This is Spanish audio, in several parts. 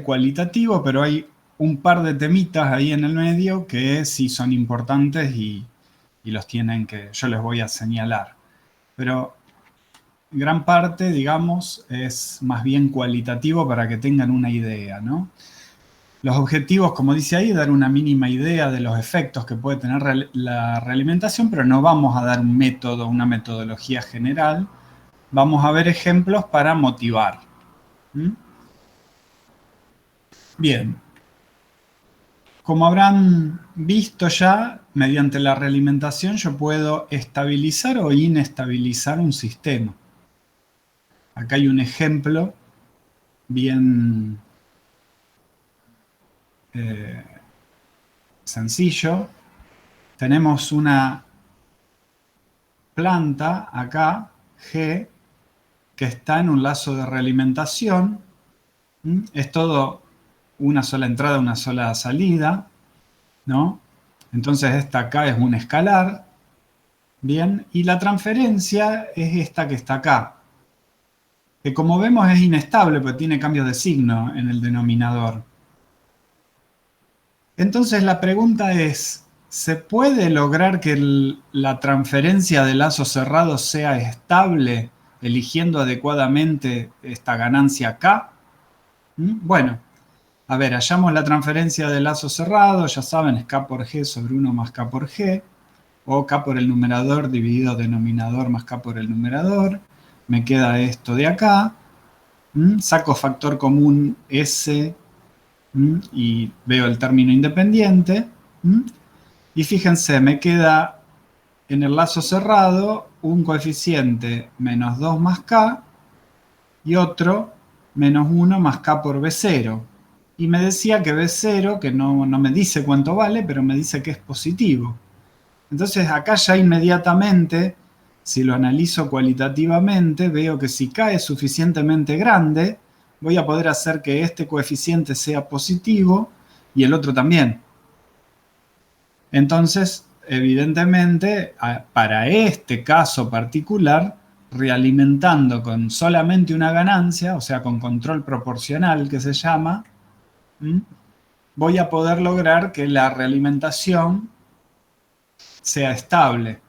cualitativo, pero hay un par de temitas ahí en el medio que sí son importantes y los tienen que, yo les voy a señalar. Pero gran parte, digamos, es más bien cualitativo para que tengan una idea, ¿no? Los objetivos, como dice ahí, dar una mínima idea de los efectos que puede tener la realimentación, pero no vamos a dar un método, una metodología general. Vamos a ver ejemplos para motivar. ¿Mm? Bien. Como habrán visto ya, mediante la realimentación yo puedo estabilizar o inestabilizar un sistema. Acá hay un ejemplo bien sencillo. Tenemos una planta acá, G, que está en un lazo de realimentación. Es todo una sola entrada, una sola salida, ¿no? Entonces esta acá es un escalar, ¿bien? Y la transferencia es esta que está acá, que como vemos es inestable porque tiene cambios de signo en el denominador. Entonces la pregunta es, ¿se puede lograr que la transferencia de lazo cerrado sea estable eligiendo adecuadamente esta ganancia K? Bueno, a ver, hallamos la transferencia de lazo cerrado, ya saben, es K por G sobre 1 más K por G, o K por el numerador dividido denominador más K por el numerador. Me queda esto de acá. Saco factor común S y veo el término independiente. Y fíjense, me queda en el lazo cerrado un coeficiente menos 2 más K y otro menos 1 más K por B0. Y me decía que B0, que no me dice cuánto vale, pero me dice que es positivo. Entonces acá ya inmediatamente, si lo analizo cualitativamente, veo que si K es suficientemente grande, voy a poder hacer que este coeficiente sea positivo y el otro también. Entonces, evidentemente, para este caso particular, realimentando con solamente una ganancia, o sea, con control proporcional que se llama, voy a poder lograr que la realimentación sea estable.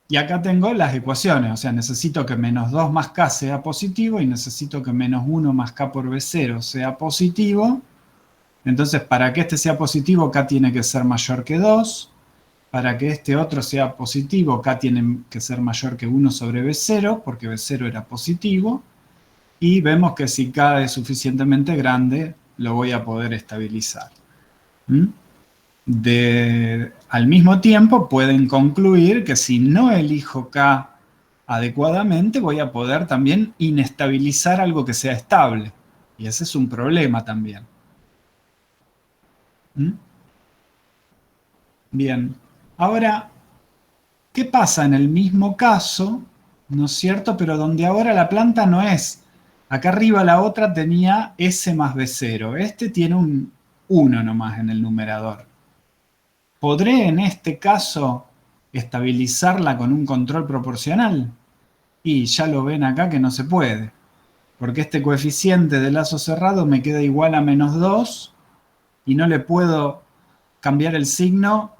Y acá tengo las ecuaciones, o sea, necesito que menos 2 más K sea positivo y necesito que menos 1 más K por B0 sea positivo. Entonces, para que este sea positivo, K tiene que ser mayor que 2. Para que este otro sea positivo, K tiene que ser mayor que 1 sobre B0, porque B0 era positivo. Y vemos que si K es suficientemente grande, lo voy a poder estabilizar. Al mismo tiempo, pueden concluir que si no elijo K adecuadamente, voy a poder también inestabilizar algo que sea estable. Y ese es un problema también. Bien. Ahora, ¿qué pasa en el mismo caso, no es cierto? Pero donde ahora la planta no es. Acá arriba la otra tenía S más B0. Este tiene un 1 nomás en el numerador. ¿Podré en este caso estabilizarla con un control proporcional? Y ya lo ven acá que no se puede. Porque este coeficiente de lazo cerrado me queda igual a menos 2 y no le puedo cambiar el signo,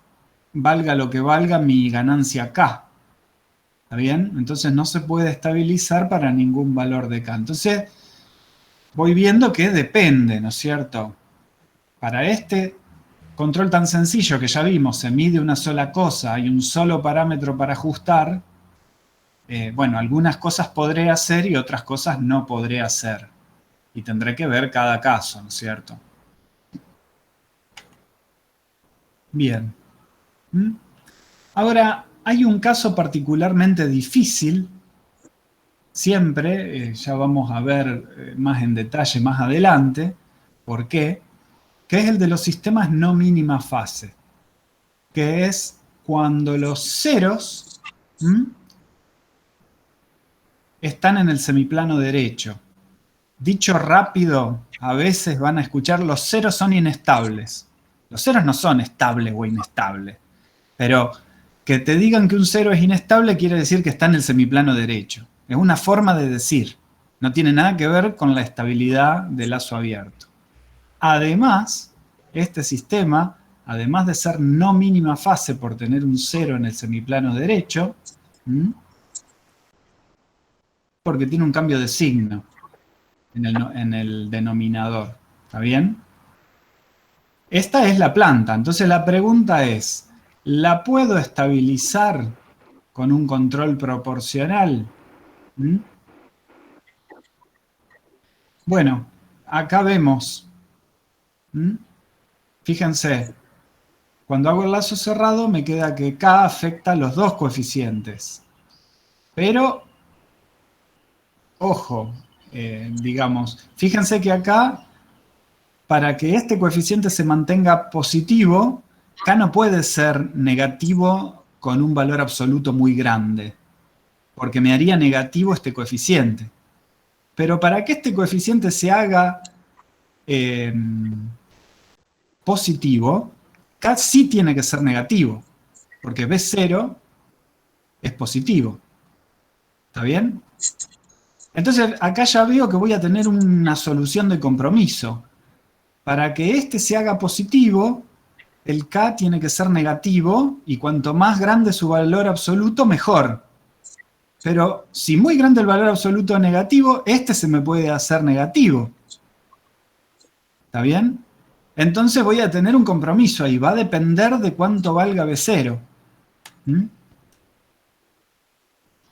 valga lo que valga mi ganancia K. ¿Está bien? Entonces no se puede estabilizar para ningún valor de K. Entonces voy viendo que depende, ¿no es cierto? Para este control tan sencillo que ya vimos, se mide una sola cosa, hay un solo parámetro para ajustar. Bueno, algunas cosas podré hacer y otras cosas no podré hacer. Y tendré que ver cada caso, ¿no es cierto? Bien. Ahora, hay un caso particularmente difícil, siempre, ya vamos a ver más en detalle más adelante, ¿por qué? Que es el de los sistemas no mínima fase, que es cuando los ceros están en el semiplano derecho. Dicho rápido, a veces van a escuchar los ceros son inestables. Los ceros no son estables o inestables, pero que te digan que un cero es inestable quiere decir que está en el semiplano derecho. Es una forma de decir. No tiene nada que ver con la estabilidad del lazo abierto. Además, este sistema, además de ser no mínima fase por tener un 0 en el semiplano derecho, porque tiene un cambio de signo en el denominador. ¿Está bien? Esta es la planta. Entonces la pregunta es, ¿la puedo estabilizar con un control proporcional? ¿Mm? Bueno, acá vemos. Fíjense, cuando hago el lazo cerrado me queda que K afecta a los dos coeficientes. Pero, ojo, digamos, fíjense que acá, para que este coeficiente se mantenga positivo, K no puede ser negativo con un valor absoluto muy grande, porque me haría negativo este coeficiente. Pero para que este coeficiente se haga positivo, K sí tiene que ser negativo, porque B0 es positivo. ¿Está bien? Entonces acá ya veo que voy a tener una solución de compromiso. Para que este se haga positivo, el K tiene que ser negativo y cuanto más grande su valor absoluto, mejor. Pero si muy grande el valor absoluto negativo, este se me puede hacer negativo. ¿Está bien? Entonces voy a tener un compromiso ahí. Va a depender de cuánto valga B0.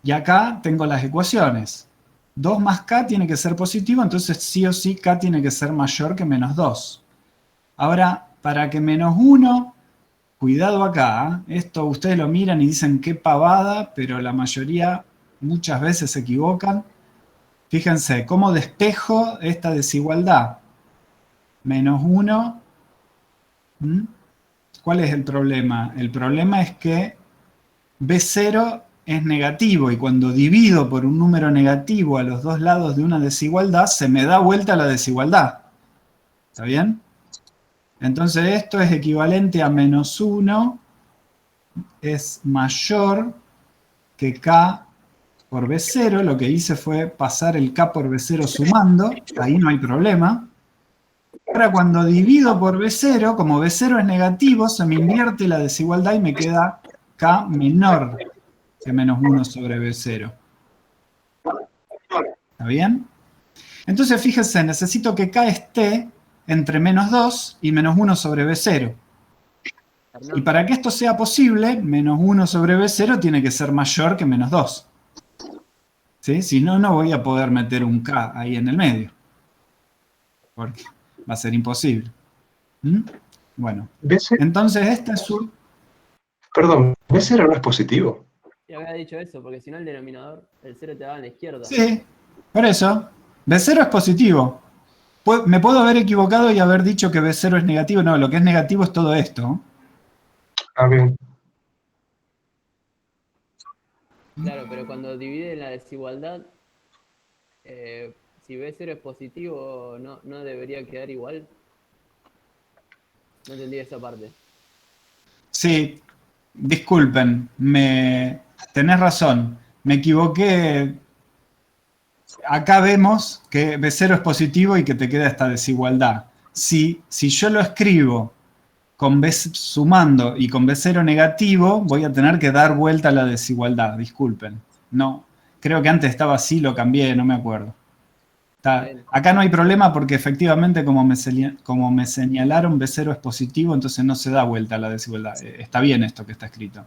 Y acá tengo las ecuaciones. 2 más K tiene que ser positivo, entonces sí o sí K tiene que ser mayor que menos 2. Ahora, para que menos 1, cuidado acá, esto ustedes lo miran y dicen qué pavada, pero la mayoría muchas veces se equivocan. Fíjense, ¿cómo despejo esta desigualdad? Menos 1. ¿Cuál es el problema? El problema es que B0 es negativo y cuando divido por un número negativo a los dos lados de una desigualdad, se me da vuelta la desigualdad. ¿Está bien? Entonces esto es equivalente a menos 1 es mayor que K por B0. Lo que hice fue pasar el K por B0 sumando, ahí no hay problema. Ahora cuando divido por B0, como B0 es negativo, se me invierte la desigualdad y me queda K menor que menos 1 sobre B0. ¿Está bien? Entonces fíjense, necesito que K esté entre menos 2 y menos 1 sobre B0. Y para que esto sea posible, menos 1 sobre B0 tiene que ser mayor que menos 2. ¿Sí? Si no, no voy a poder meter un K ahí en el medio. Porque va a ser imposible. Bueno, B0, entonces este es un... perdón, B0 no es positivo. Ya había dicho eso, porque si no el denominador, el 0 te va a la izquierda. Sí, por eso. B0 es positivo. Me puedo haber equivocado y haber dicho que B0 es negativo. No, lo que es negativo es todo esto. Ah, bien. Claro, pero cuando divide la desigualdad, si B0 es positivo, no debería quedar igual. No entendí esa parte. Sí, disculpen, tenés razón, me equivoqué. Acá vemos que B0 es positivo y que te queda esta desigualdad. Si yo lo escribo con B sumando y con B0 negativo, voy a tener que dar vuelta a la desigualdad, disculpen. No, creo que antes estaba así, lo cambié, no me acuerdo. Acá no hay problema porque efectivamente como me señalaron B0 es positivo, entonces no se da vuelta a la desigualdad. Está bien esto que está escrito.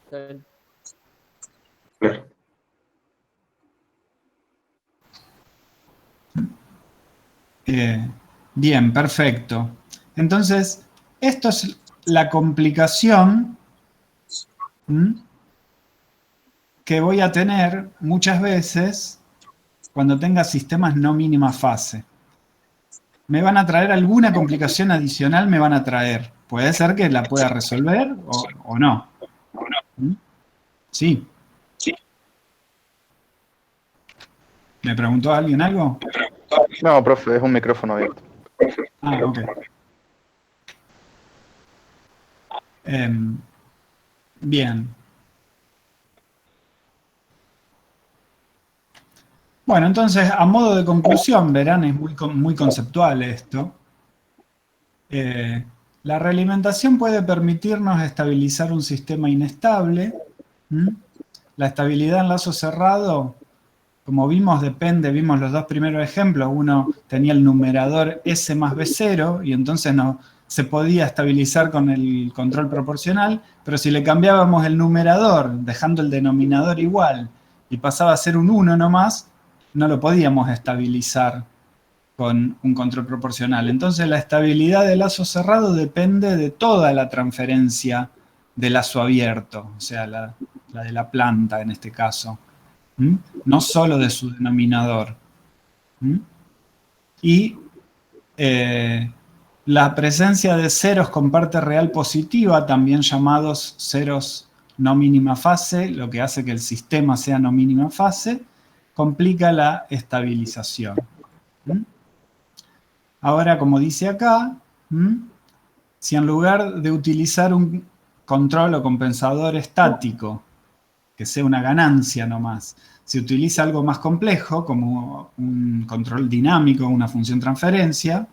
Está bien. Claro. Bien, perfecto. Entonces, esto es la complicación que voy a tener muchas veces cuando tenga sistemas no mínima fase. Me van a traer alguna complicación adicional, me van a traer. Puede ser que la pueda resolver o no. Sí. ¿Me preguntó alguien algo? No, profe, es un micrófono abierto. Ah, ok. Bien. Bueno, entonces, a modo de conclusión, verán, es muy conceptual esto. La realimentación puede permitirnos estabilizar un sistema inestable. ¿Mm? La estabilidad en lazo cerrado, como vimos, vimos los dos primeros ejemplos. Uno tenía el numerador S más B0 y entonces no se podía estabilizar con el control proporcional, pero si le cambiábamos el numerador, dejando el denominador igual, y pasaba a ser un 1 nomás, no lo podíamos estabilizar con un control proporcional. Entonces la estabilidad del lazo cerrado depende de toda la transferencia del lazo abierto, o sea, la de la planta en este caso. ¿Mm? No solo de su denominador. ¿Mm? Y la presencia de ceros con parte real positiva, también llamados ceros no mínima fase, lo que hace que el sistema sea no mínima fase, complica la estabilización. ¿Mm? Ahora, como dice acá, si en lugar de utilizar un control o compensador estático, que sea una ganancia nomás, se utiliza algo más complejo, como un control dinámico, una función transferencia,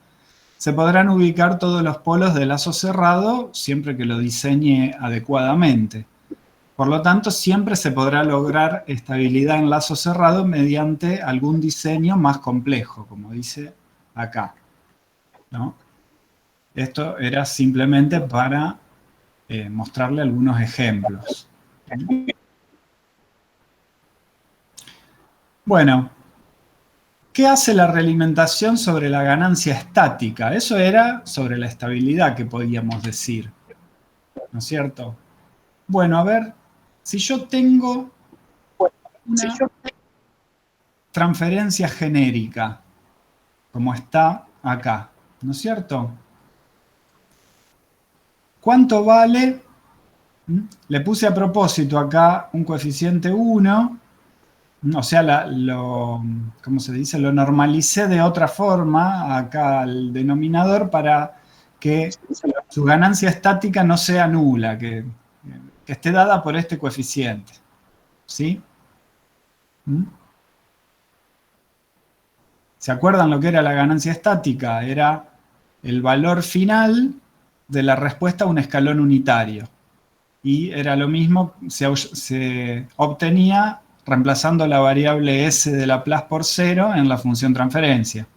se podrán ubicar todos los polos del lazo cerrado siempre que lo diseñe adecuadamente. Por lo tanto, siempre se podrá lograr estabilidad en lazo cerrado mediante algún diseño más complejo, como dice acá, ¿no? Esto era simplemente para mostrarle algunos ejemplos. Bueno, ¿qué hace la realimentación sobre la ganancia estática? Eso era sobre la estabilidad que podíamos decir, ¿no es cierto? Bueno, a ver, si yo tengo una transferencia genérica, como está acá, ¿no es cierto? ¿Cuánto vale? Le puse a propósito acá un coeficiente 1, o sea, ¿cómo se dice? Lo normalicé de otra forma acá al denominador para que su ganancia estática no sea nula, que esté dada por este coeficiente. ¿Sí? ¿Se acuerdan lo que era la ganancia estática? Era el valor final de la respuesta a un escalón unitario. Y era lo mismo, se obtenía reemplazando la variable s de Laplace por 0 en la función transferencia.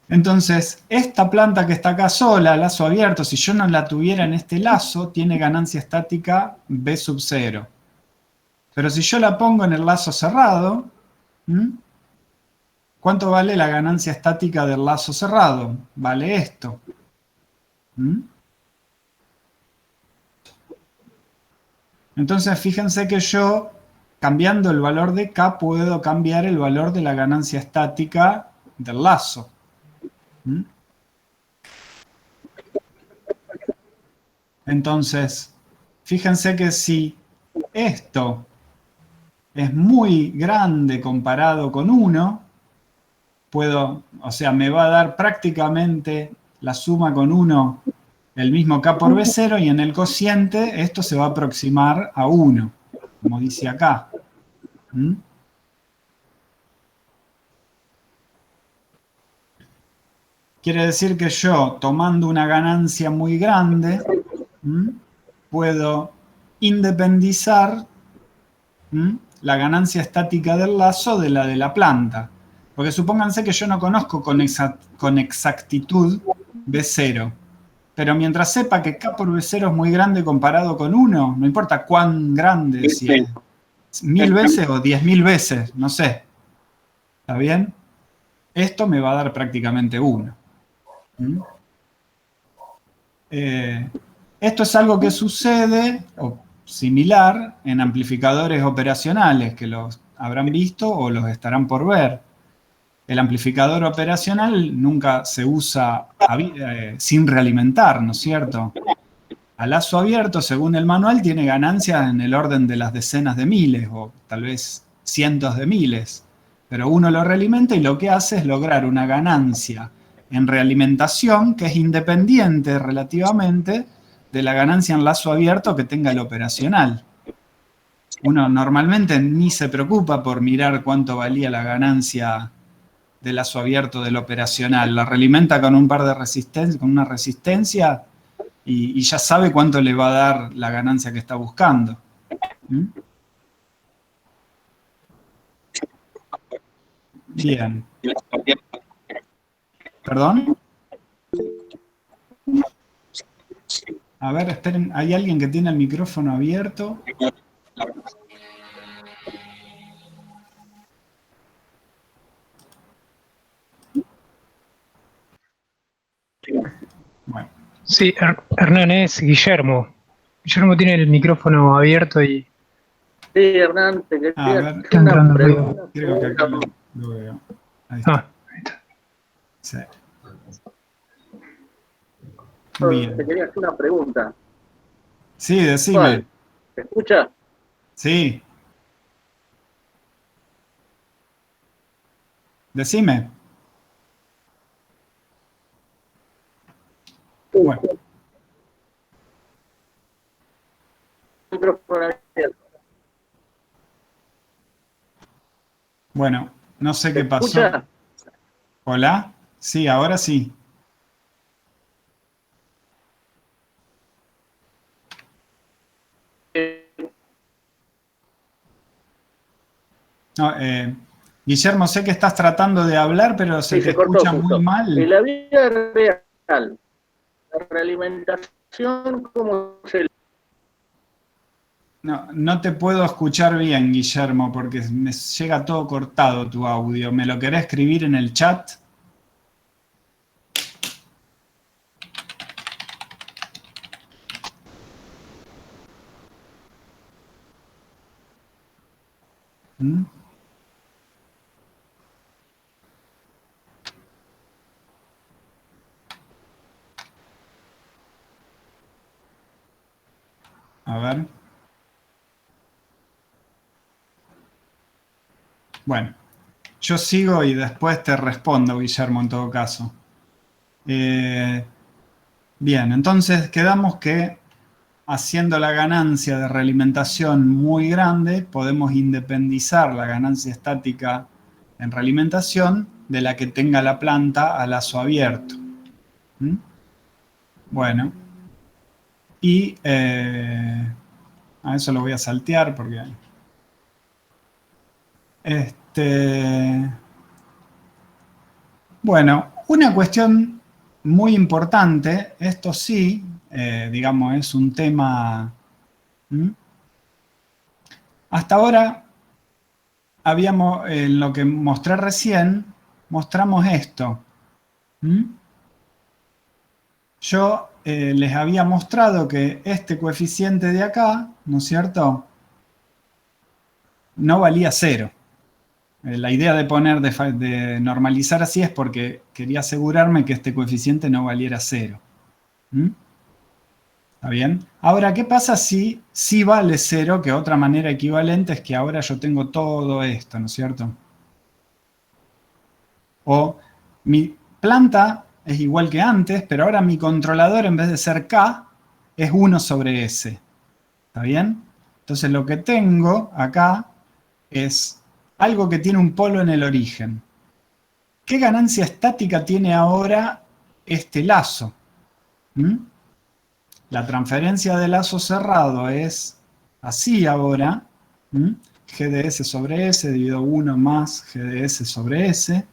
Entonces, esta planta que está acá sola, lazo abierto, si yo no la tuviera en este lazo, tiene ganancia estática B sub 0. Pero si yo la pongo en el lazo cerrado, ¿cuánto vale la ganancia estática del lazo cerrado? Vale esto. Entonces, fíjense que yo, cambiando el valor de K, puedo cambiar el valor de la ganancia estática del lazo. Entonces, fíjense que si esto es muy grande comparado con 1, o sea, me va a dar prácticamente la suma con 1 el mismo K por B0 y en el cociente esto se va a aproximar a 1, como dice acá. Quiere decir que yo, tomando una ganancia muy grande, puedo independizar la ganancia estática del lazo de la de la planta. Porque supónganse que yo no conozco con exactitud B0. Pero mientras sepa que K por B0 es muy grande comparado con 1, no importa cuán grande, si es 1000 veces o 10.000 veces, no sé. ¿Está bien? Esto me va a dar prácticamente 1. Esto es algo que sucede, o similar, en amplificadores operacionales, que los habrán visto o los estarán por ver. El amplificador operacional nunca se usa sin realimentar, ¿no es cierto? A lazo abierto, según el manual, tiene ganancias en el orden de las decenas de miles o tal vez cientos de miles. Pero uno lo realimenta y lo que hace es lograr una ganancia en realimentación que es independiente relativamente de la ganancia en lazo abierto que tenga el operacional. uno normalmente ni se preocupa por mirar cuánto valía la ganancia del lazo abierto del operacional. La realimenta con un par de resistencias, con una resistencia, y ya sabe cuánto le va a dar la ganancia que está buscando. ¿Mm? Bien. ¿Perdón? A ver, esperen, ¿hay alguien que tiene el micrófono abierto? Bueno. Sí, Hernán, es Guillermo. Guillermo tiene el micrófono abierto y Sí, Hernán, te A quería ver. hacer está una entrando pregunta. ruido. Creo que acá lo veo. Ahí está. Ahí está. Sí. Te Bien. quería hacer una pregunta. Sí, decime. ¿Cuál? ¿Se escucha? Sí. Decime. Bueno, Micrófono abierto. bueno, no sé qué ¿Se pasó. escucha? ¿Hola? Sí, ahora sí. No, Guillermo, sé que estás tratando de hablar, pero se Sí, te se cortó escucha muy justo. En mal. la vida real, la realimentación, ¿cómo se No, no te puedo escuchar bien, Guillermo, porque me llega todo cortado tu audio. ¿Me lo querés escribir en el chat? ¿Mm? A ver. Bueno, yo sigo y después te respondo, Guillermo, en todo caso. Bien, entonces quedamos que haciendo la ganancia de realimentación muy grande, podemos independizar la ganancia estática en realimentación de la que tenga la planta a lazo abierto. ¿Mm? Bueno, y a eso lo voy a saltear porque... Bueno, una cuestión muy importante, esto sí, digamos, es un tema... ¿Mm? Hasta ahora habíamos, en lo que mostré recién, mostramos esto. ¿Mm? Yo les había mostrado que este coeficiente de acá, ¿no es cierto?, no valía 0. La idea de poner, de normalizar así es porque quería asegurarme que este coeficiente no valiera 0. ¿Mm? ¿Está bien? Ahora, ¿qué pasa si vale 0? Que otra manera equivalente es que ahora yo tengo todo esto, ¿no es cierto? O mi planta es igual que antes, pero ahora mi controlador en vez de ser K es 1 sobre S. ¿Está bien? Entonces lo que tengo acá es algo que tiene un polo en el origen. ¿Qué ganancia estática tiene ahora este lazo? ¿Mm? La transferencia de lazo cerrado es así ahora. ¿Mm? G de S sobre S dividido 1 más G de S sobre S.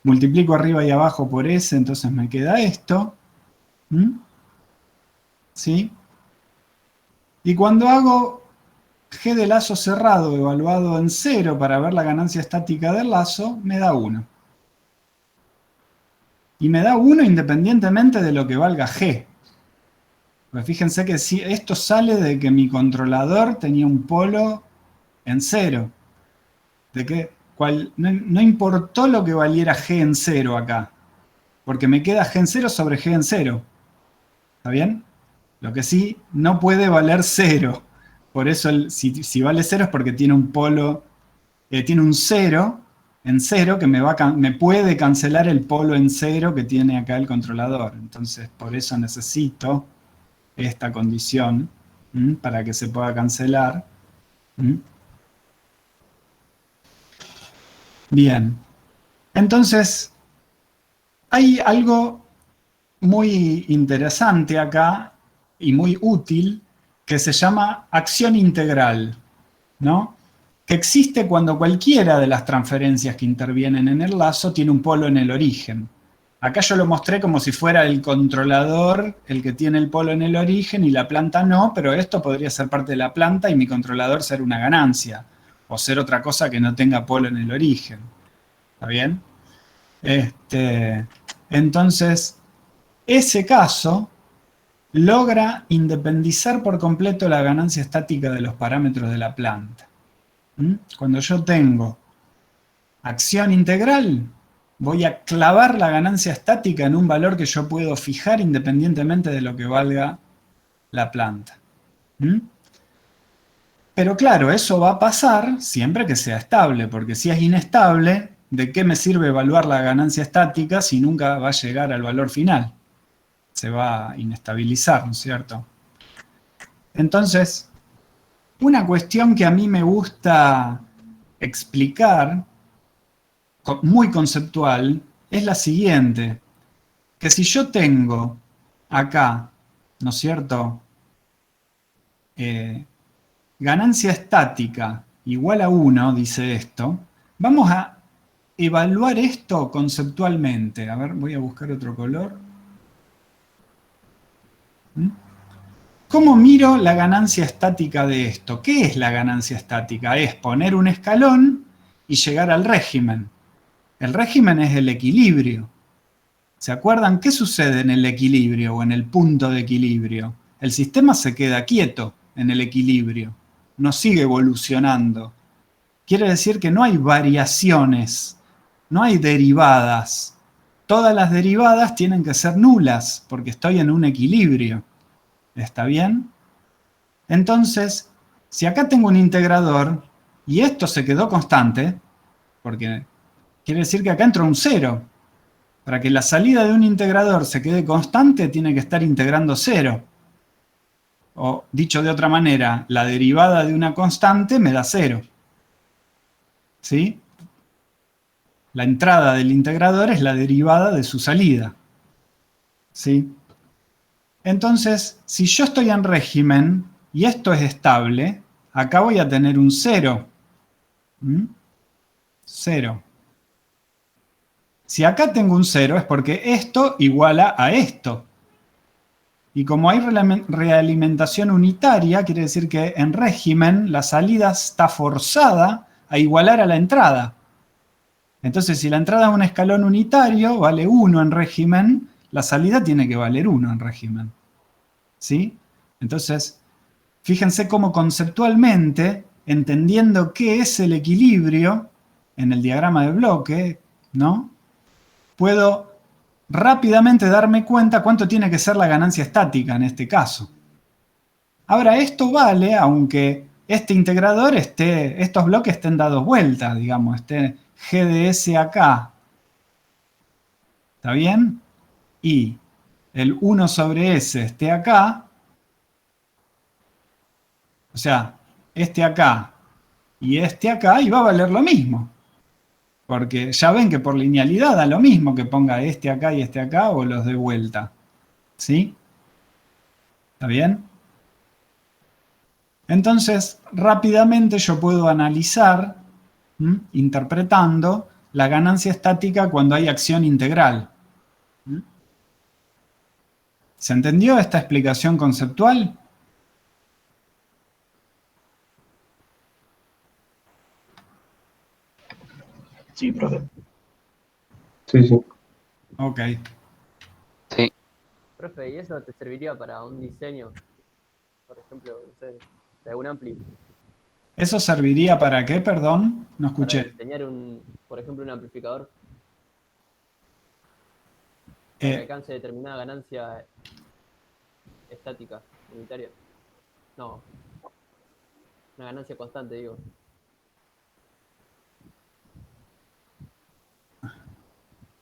Multiplico arriba y abajo por S, entonces me queda esto. ¿Mm? ¿Sí? Y cuando hago G de lazo cerrado evaluado en 0 para ver la ganancia estática del lazo, me da 1. Y me da 1 independientemente de lo que valga G. Pues fíjense que si esto sale de que mi controlador tenía un polo en 0. De que no importó lo que valiera G en 0 acá. Porque me queda G en 0 sobre G en 0. ¿Está bien? Lo que sí, no puede valer 0. Por eso si vale 0 es porque tiene un polo, tiene un 0 en 0 que me puede cancelar el polo en 0 que tiene acá el controlador. Entonces, por eso necesito esta condición para que se pueda cancelar. ¿Mm? Bien. Entonces, hay algo muy interesante acá y muy útil que se llama acción integral, ¿no? Que existe cuando cualquiera de las transferencias que intervienen en el lazo tiene un polo en el origen. Acá yo lo mostré como si fuera el controlador el que tiene el polo en el origen y la planta no, pero esto podría ser parte de la planta y mi controlador ser una ganancia o ser otra cosa que no tenga polo en el origen. ¿Está bien? Entonces, ese caso logra independizar por completo la ganancia estática de los parámetros de la planta. Cuando yo tengo acción integral, voy a clavar la ganancia estática en un valor que yo puedo fijar independientemente de lo que valga la planta. Pero claro, eso va a pasar siempre que sea estable, porque si es inestable, ¿de qué me sirve evaluar la ganancia estática si nunca va a llegar al valor final? Se va a inestabilizar, ¿no es cierto? Entonces, una cuestión que a mí me gusta explicar, muy conceptual, es la siguiente, que si yo tengo acá, ¿no es cierto?, ganancia estática igual a 1, dice esto, vamos a evaluar esto conceptualmente. A ver, voy a buscar otro color. ¿Cómo miro la ganancia estática de esto? ¿Qué es la ganancia estática? Es poner un escalón y llegar al régimen. El régimen es el equilibrio. ¿Se acuerdan qué sucede en el equilibrio o en el punto de equilibrio? El sistema se queda quieto en el equilibrio, no sigue evolucionando. Quiere decir que no hay variaciones, no hay derivadas. Todas las derivadas tienen que ser nulas porque estoy en un equilibrio. ¿Está bien? Entonces, si acá tengo un integrador y esto se quedó constante, porque quiere decir que acá entró un cero. Para que la salida de un integrador se quede constante, tiene que estar integrando cero. O, dicho de otra manera, la derivada de una constante me da cero. ¿Sí? La entrada del integrador es la derivada de su salida. ¿Sí? Entonces, si yo estoy en régimen y esto es estable, acá voy a tener un cero. Cero. Si acá tengo un 0 es porque esto iguala a esto. Y como hay realimentación unitaria, quiere decir que en régimen la salida está forzada a igualar a la entrada. Entonces, si la entrada es un escalón unitario, vale 1 en régimen, la salida tiene que valer 1 en régimen. ¿Sí? Entonces, fíjense cómo conceptualmente, entendiendo qué es el equilibrio en el diagrama de bloque, ¿no?, puedo rápidamente darme cuenta cuánto tiene que ser la ganancia estática en este caso. Ahora, esto vale aunque este integrador estos bloques estén dados vueltas, digamos, esté GDS acá. ¿Está bien? Y el 1 sobre S esté acá. O sea, este acá y este acá, y va a valer lo mismo. Porque ya ven que por linealidad da lo mismo que ponga este acá y este acá o los de vuelta. ¿Sí? ¿Está bien? Entonces, rápidamente yo puedo analizar, interpretando, la ganancia estática cuando hay acción integral. ¿Se entendió esta explicación conceptual? Sí, profe. Sí, sí. Ok. Sí. Profe, ¿y eso te serviría para un diseño? Por ejemplo, no sé, de algún ampli. ¿Eso serviría para qué, perdón? No Para escuché. diseñar por ejemplo, un amplificador. Para que alcance determinada ganancia estática, unitaria. No. Una ganancia constante, digo.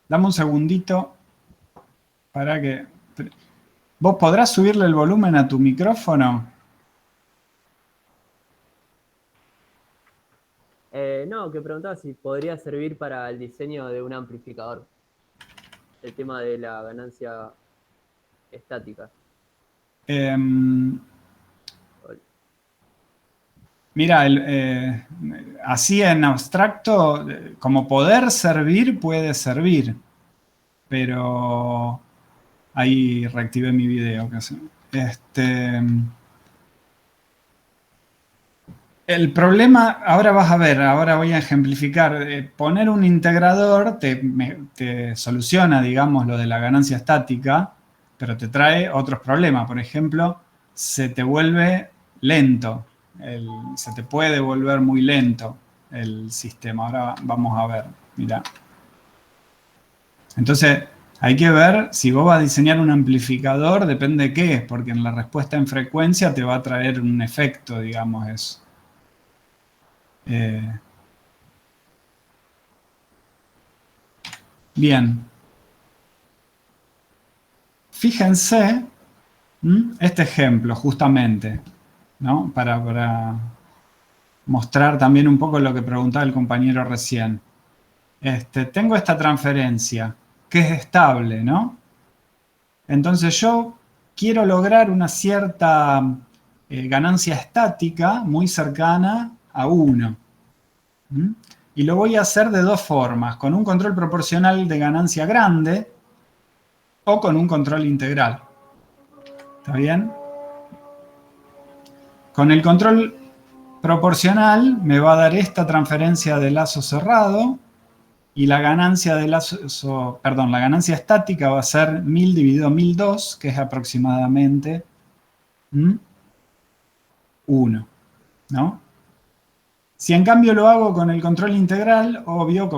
Dame un segundito para que... ¿Vos podrás subirle el volumen a tu micrófono? No, que preguntaba si podría servir para el diseño de un amplificador. El tema de la ganancia estática. Mira, así en abstracto, como poder servir, puede servir. Pero ahí reactivé mi video. El problema, ahora vas a ver, ahora voy a ejemplificar. Poner un integrador te soluciona, digamos, lo de la ganancia estática, pero te trae otros problemas. Por ejemplo, se te vuelve lento. Se te puede volver muy lento el sistema. Ahora vamos a ver, mira. Entonces, hay que ver si vos vas a diseñar un amplificador, depende de qué, porque en la respuesta en frecuencia te va a traer un efecto, digamos, eso. Bien. Fíjense este ejemplo, justamente, ¿no? Para mostrar también un poco lo que preguntaba el compañero recién. Tengo esta transferencia, que es estable, ¿no? Entonces yo quiero lograr una cierta ganancia estática muy cercana a 1. Y lo voy a hacer de dos formas, con un control proporcional de ganancia grande o con un control integral. ¿Está bien? Con el control proporcional me va a dar esta transferencia de lazo cerrado y la ganancia de lazo, perdón, la ganancia estática va a ser 1000 dividido 1002, que es aproximadamente 1, ¿no? Si en cambio lo hago con el control integral, obvio,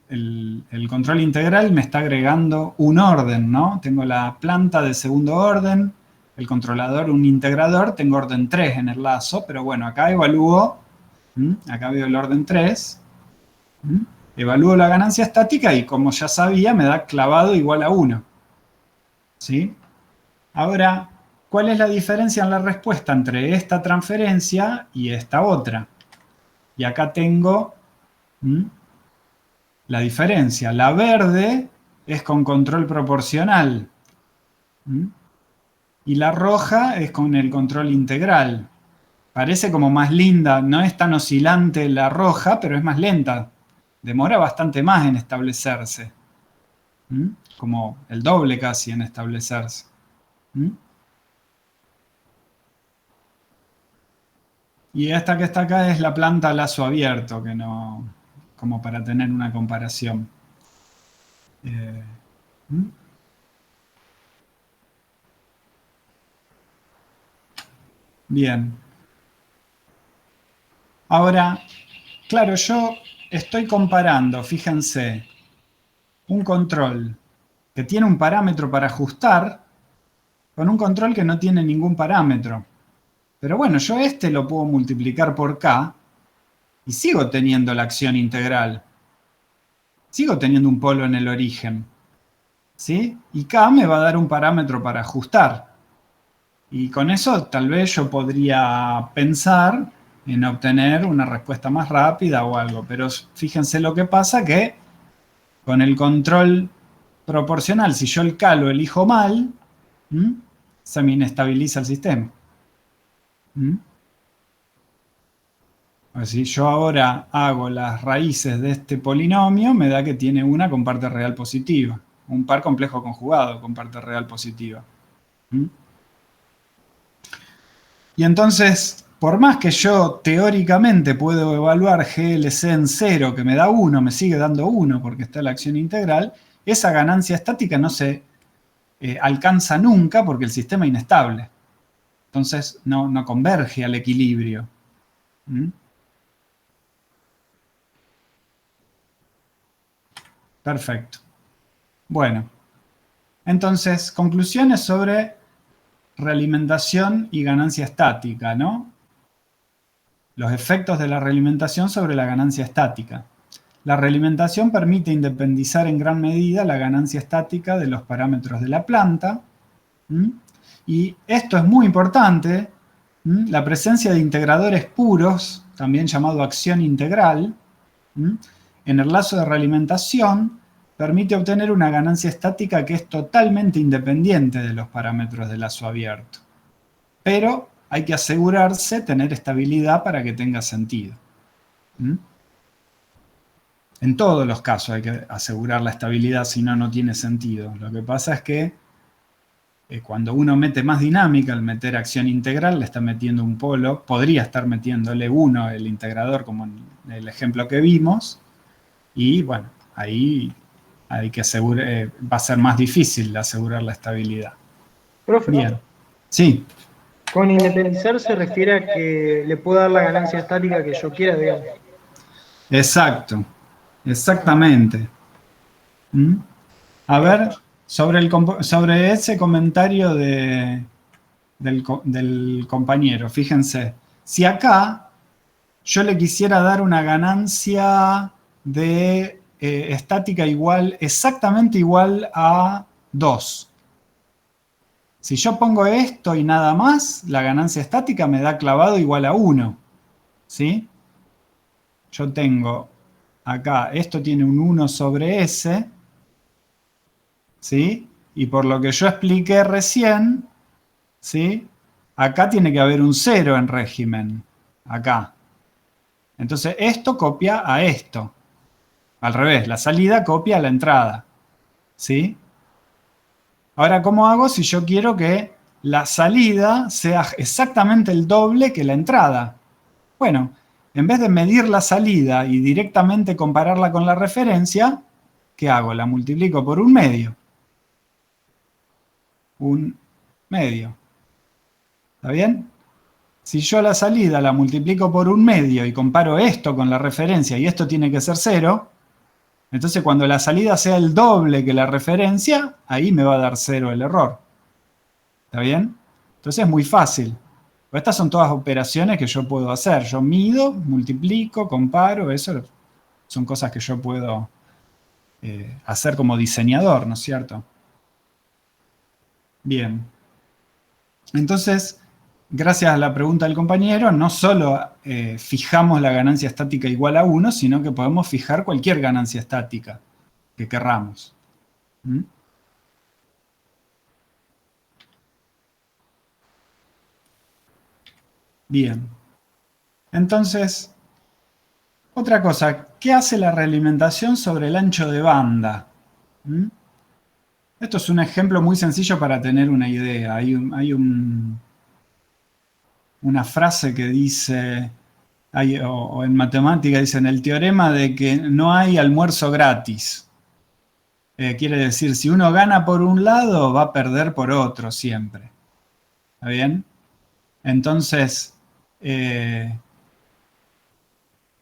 el control integral me está agregando un orden, ¿no? Tengo la planta de segundo orden, el controlador, un integrador, tengo orden 3 en el lazo, pero bueno, acá evalúo, acá veo el orden 3, evalúo la ganancia estática y como ya sabía, me da clavado igual a 1. ¿Sí? Ahora, ¿cuál es la diferencia en la respuesta entre esta transferencia y esta otra? Y acá tengo la diferencia. La verde es con control proporcional. Y la roja es con el control integral. Parece como más linda. No es tan oscilante la roja, pero es más lenta. Demora bastante más en establecerse. Como el doble casi en establecerse. Y esta que está acá es la planta a lazo abierto, que no, como para tener una comparación. Bien. Ahora, claro, yo estoy comparando, fíjense, un control que tiene un parámetro para ajustar con un control que no tiene ningún parámetro. Pero bueno, yo lo puedo multiplicar por K y sigo teniendo la acción integral. Sigo teniendo un polo en el origen. ¿Sí? Y K me va a dar un parámetro para ajustar. Y con eso tal vez yo podría pensar en obtener una respuesta más rápida o algo. Pero fíjense lo que pasa, que con el control proporcional, si yo el K lo elijo mal, se me inestabiliza el sistema. Si yo ahora hago las raíces de este polinomio, me da que tiene una con parte real positiva. Un par complejo conjugado con parte real positiva. Y entonces, por más que yo teóricamente puedo evaluar GLC en 0, que me da 1, me sigue dando 1 porque está la acción integral, esa ganancia estática no se alcanza nunca porque el sistema es inestable. Entonces no converge al equilibrio. Perfecto. Bueno, entonces, conclusiones sobre realimentación y ganancia estática, ¿no? Los efectos de la realimentación sobre la ganancia estática. La realimentación permite independizar en gran medida la ganancia estática de los parámetros de la planta. Y esto es muy importante, la presencia de integradores puros, también llamado acción integral, ¿Mm? En el lazo de realimentación permite obtener una ganancia estática que es totalmente independiente de los parámetros del lazo abierto. Pero hay que asegurarse tener estabilidad para que tenga sentido. ¿Mm? En todos los casos hay que asegurar la estabilidad, si no, no tiene sentido. Lo que pasa es que cuando uno mete más dinámica, al meter acción integral, le está metiendo un polo, podría estar metiéndole uno el integrador, como en el ejemplo que vimos, y bueno, ahí hay que asegurar, va a ser más difícil asegurar la estabilidad. Profe, Bien. Sí. con independizar se refiere a que le puedo dar la ganancia estática que yo quiera, digamos. Exacto. Exactamente. ¿Mm? A ver, sobre ese comentario del compañero, fíjense, si acá yo le quisiera dar una ganancia de estática igual, exactamente igual a 2. Si yo pongo esto y nada más, la ganancia estática me da clavado igual a 1. ¿Sí? Yo tengo acá, esto tiene un 1 sobre S, ¿sí? Y por lo que yo expliqué recién, ¿sí? Acá tiene que haber un 0 en régimen, acá. Entonces esto copia a esto. Al revés, la salida copia a la entrada, ¿sí? Ahora, ¿cómo hago si yo quiero que la salida sea exactamente el doble que la entrada? Bueno, en vez de medir la salida y directamente compararla con la referencia, ¿qué hago? La multiplico por 1/2. 1/2. ¿Está bien? Si yo la salida la multiplico por 1/2 y comparo esto con la referencia y esto tiene que ser 0, entonces cuando la salida sea el doble que la referencia, ahí me va a dar 0 el error. ¿Está bien? Entonces es muy fácil. Estas son todas operaciones que yo puedo hacer. Yo mido, multiplico, comparo, eso son cosas que yo puedo hacer como diseñador, ¿no es cierto? Bien. Entonces, gracias a la pregunta del compañero, no solo fijamos la ganancia estática igual a 1, sino que podemos fijar cualquier ganancia estática que querramos. ¿Mm? Bien. Entonces, otra cosa, ¿qué hace la realimentación sobre el ancho de banda? ¿Mm? Esto es un ejemplo muy sencillo para tener una idea. Hay una frase que dice, o en matemática dicen, el teorema de que no hay almuerzo gratis. Quiere decir, si uno gana por un lado, va a perder por otro siempre. ¿Está bien? Entonces, ¿qué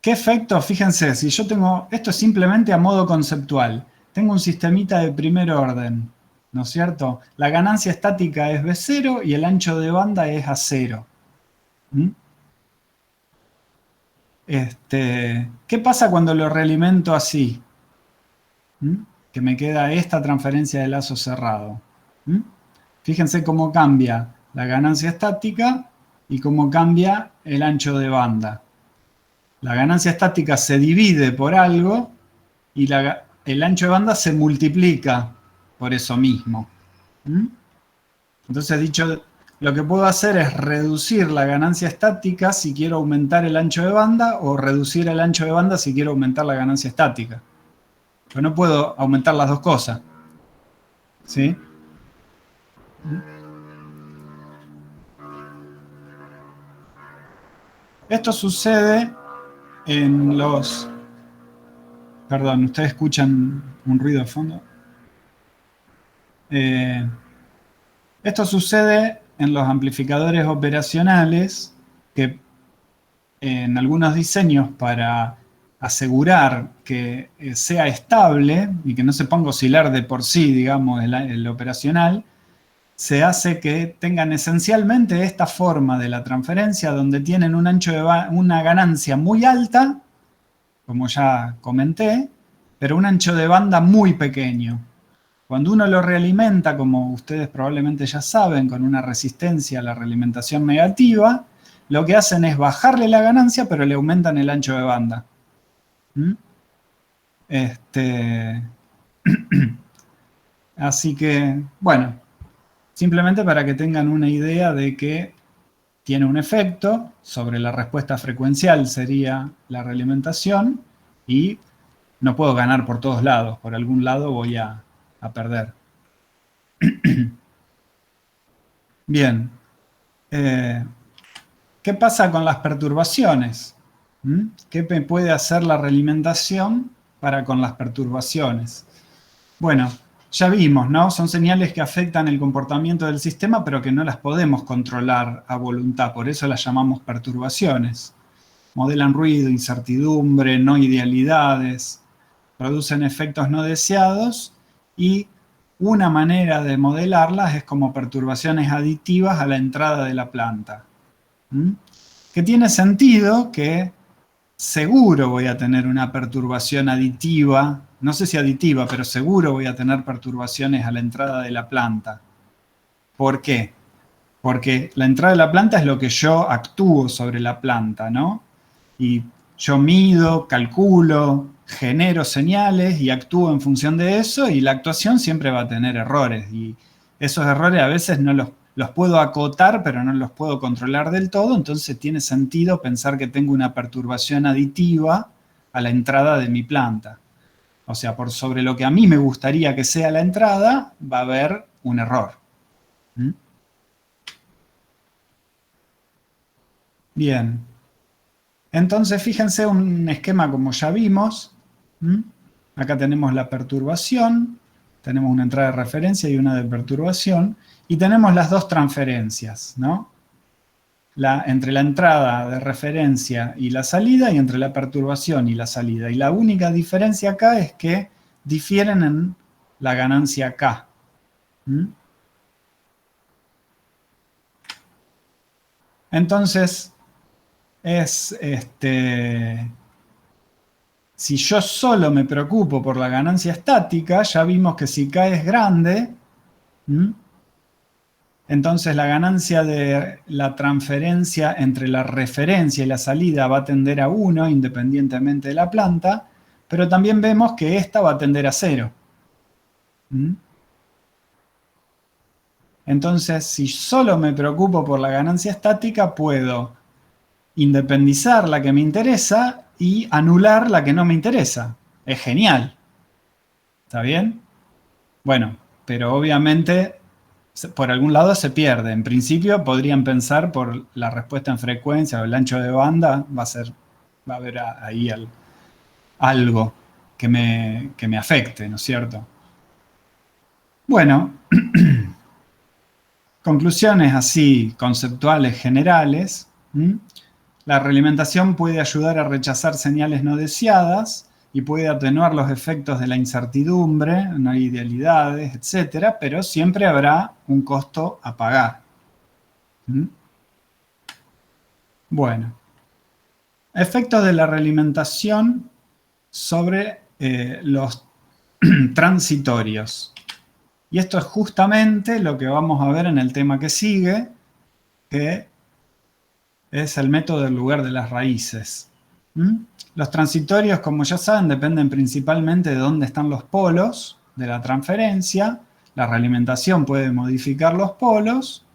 efecto? Fíjense, si yo tengo, esto es simplemente a modo conceptual, tengo un sistemita de primer orden, ¿no es cierto? La ganancia estática es B0 y el ancho de banda es A0. ¿Mm? ¿Qué pasa cuando lo realimento así? ¿Mm? Que me queda esta transferencia de lazo cerrado. ¿Mm? Fíjense cómo cambia la ganancia estática y cómo cambia el ancho de banda. La ganancia estática se divide por algo y el ancho de banda se multiplica por eso mismo. ¿Mm? Entonces, dicho, lo que puedo hacer es reducir la ganancia estática si quiero aumentar el ancho de banda o reducir el ancho de banda si quiero aumentar la ganancia estática. Pero no puedo aumentar las dos cosas. ¿Sí? Esto sucede en los... Perdón, ¿ustedes escuchan un ruido de fondo? Esto sucede en los amplificadores operacionales que en algunos diseños para asegurar que sea estable y que no se ponga a oscilar de por sí, digamos, el operacional, se hace que tengan esencialmente esta forma de la transferencia donde tienen un ancho de una ganancia muy alta, como ya comenté, pero un ancho de banda muy pequeño. Cuando uno lo realimenta, como ustedes probablemente ya saben, con una resistencia a la realimentación negativa, lo que hacen es bajarle la ganancia, pero le aumentan el ancho de banda. ¿Mm? Así que, bueno, simplemente para que tengan una idea de que tiene un efecto sobre la respuesta frecuencial, sería la realimentación, y no puedo ganar por todos lados, por algún lado voy a perder. Bien, ¿qué pasa con las perturbaciones? ¿Mm? ¿Qué me puede hacer la realimentación para con las perturbaciones? Bueno, ya vimos, ¿no? Son señales que afectan el comportamiento del sistema, pero que no las podemos controlar a voluntad, por eso las llamamos perturbaciones. Modelan ruido, incertidumbre, no idealidades, producen efectos no deseados, y una manera de modelarlas es como perturbaciones aditivas a la entrada de la planta. ¿Mm? Que tiene sentido que seguro voy a tener una perturbación aditiva, no sé si aditiva, pero seguro voy a tener perturbaciones a la entrada de la planta. ¿Por qué? Porque la entrada de la planta es lo que yo actúo sobre la planta, ¿no? Y yo mido, calculo, genero señales y actúo en función de eso, y la actuación siempre va a tener errores. Y esos errores a veces no los puedo acotar, pero no los puedo controlar del todo, entonces tiene sentido pensar que tengo una perturbación aditiva a la entrada de mi planta. O sea, por sobre lo que a mí me gustaría que sea la entrada, va a haber un error. ¿Mm? Bien. Entonces, fíjense un esquema como ya vimos. ¿Mm? Acá tenemos la perturbación, tenemos una entrada de referencia y una de perturbación, y tenemos las dos transferencias, ¿no? Entre la entrada de referencia y la salida, y entre la perturbación y la salida. Y la única diferencia acá es que difieren en la ganancia K. ¿Mm? Entonces, si yo solo me preocupo por la ganancia estática, ya vimos que si K es grande, entonces la ganancia de la transferencia entre la referencia y la salida va a tender a 1 independientemente de la planta, pero también vemos que esta va a tender a 0. Entonces, si solo me preocupo por la ganancia estática, puedo independizar la que me interesa y anular la que no me interesa. Es genial. ¿Está bien? Bueno, pero obviamente por algún lado se pierde. En principio podrían pensar por la respuesta en frecuencia o el ancho de banda, va a haber ahí algo que me afecte, ¿no es cierto? Bueno, conclusiones así conceptuales generales. La realimentación puede ayudar a rechazar señales no deseadas y puede atenuar los efectos de la incertidumbre, no hay idealidades, etc., pero siempre habrá un costo a pagar. Bueno, efectos de la realimentación sobre los transitorios. Y esto es justamente lo que vamos a ver en el tema que sigue, que es el método del lugar de las raíces. Los transitorios, como ya saben, dependen principalmente de dónde están los polos de la transferencia. La realimentación puede modificar los polos,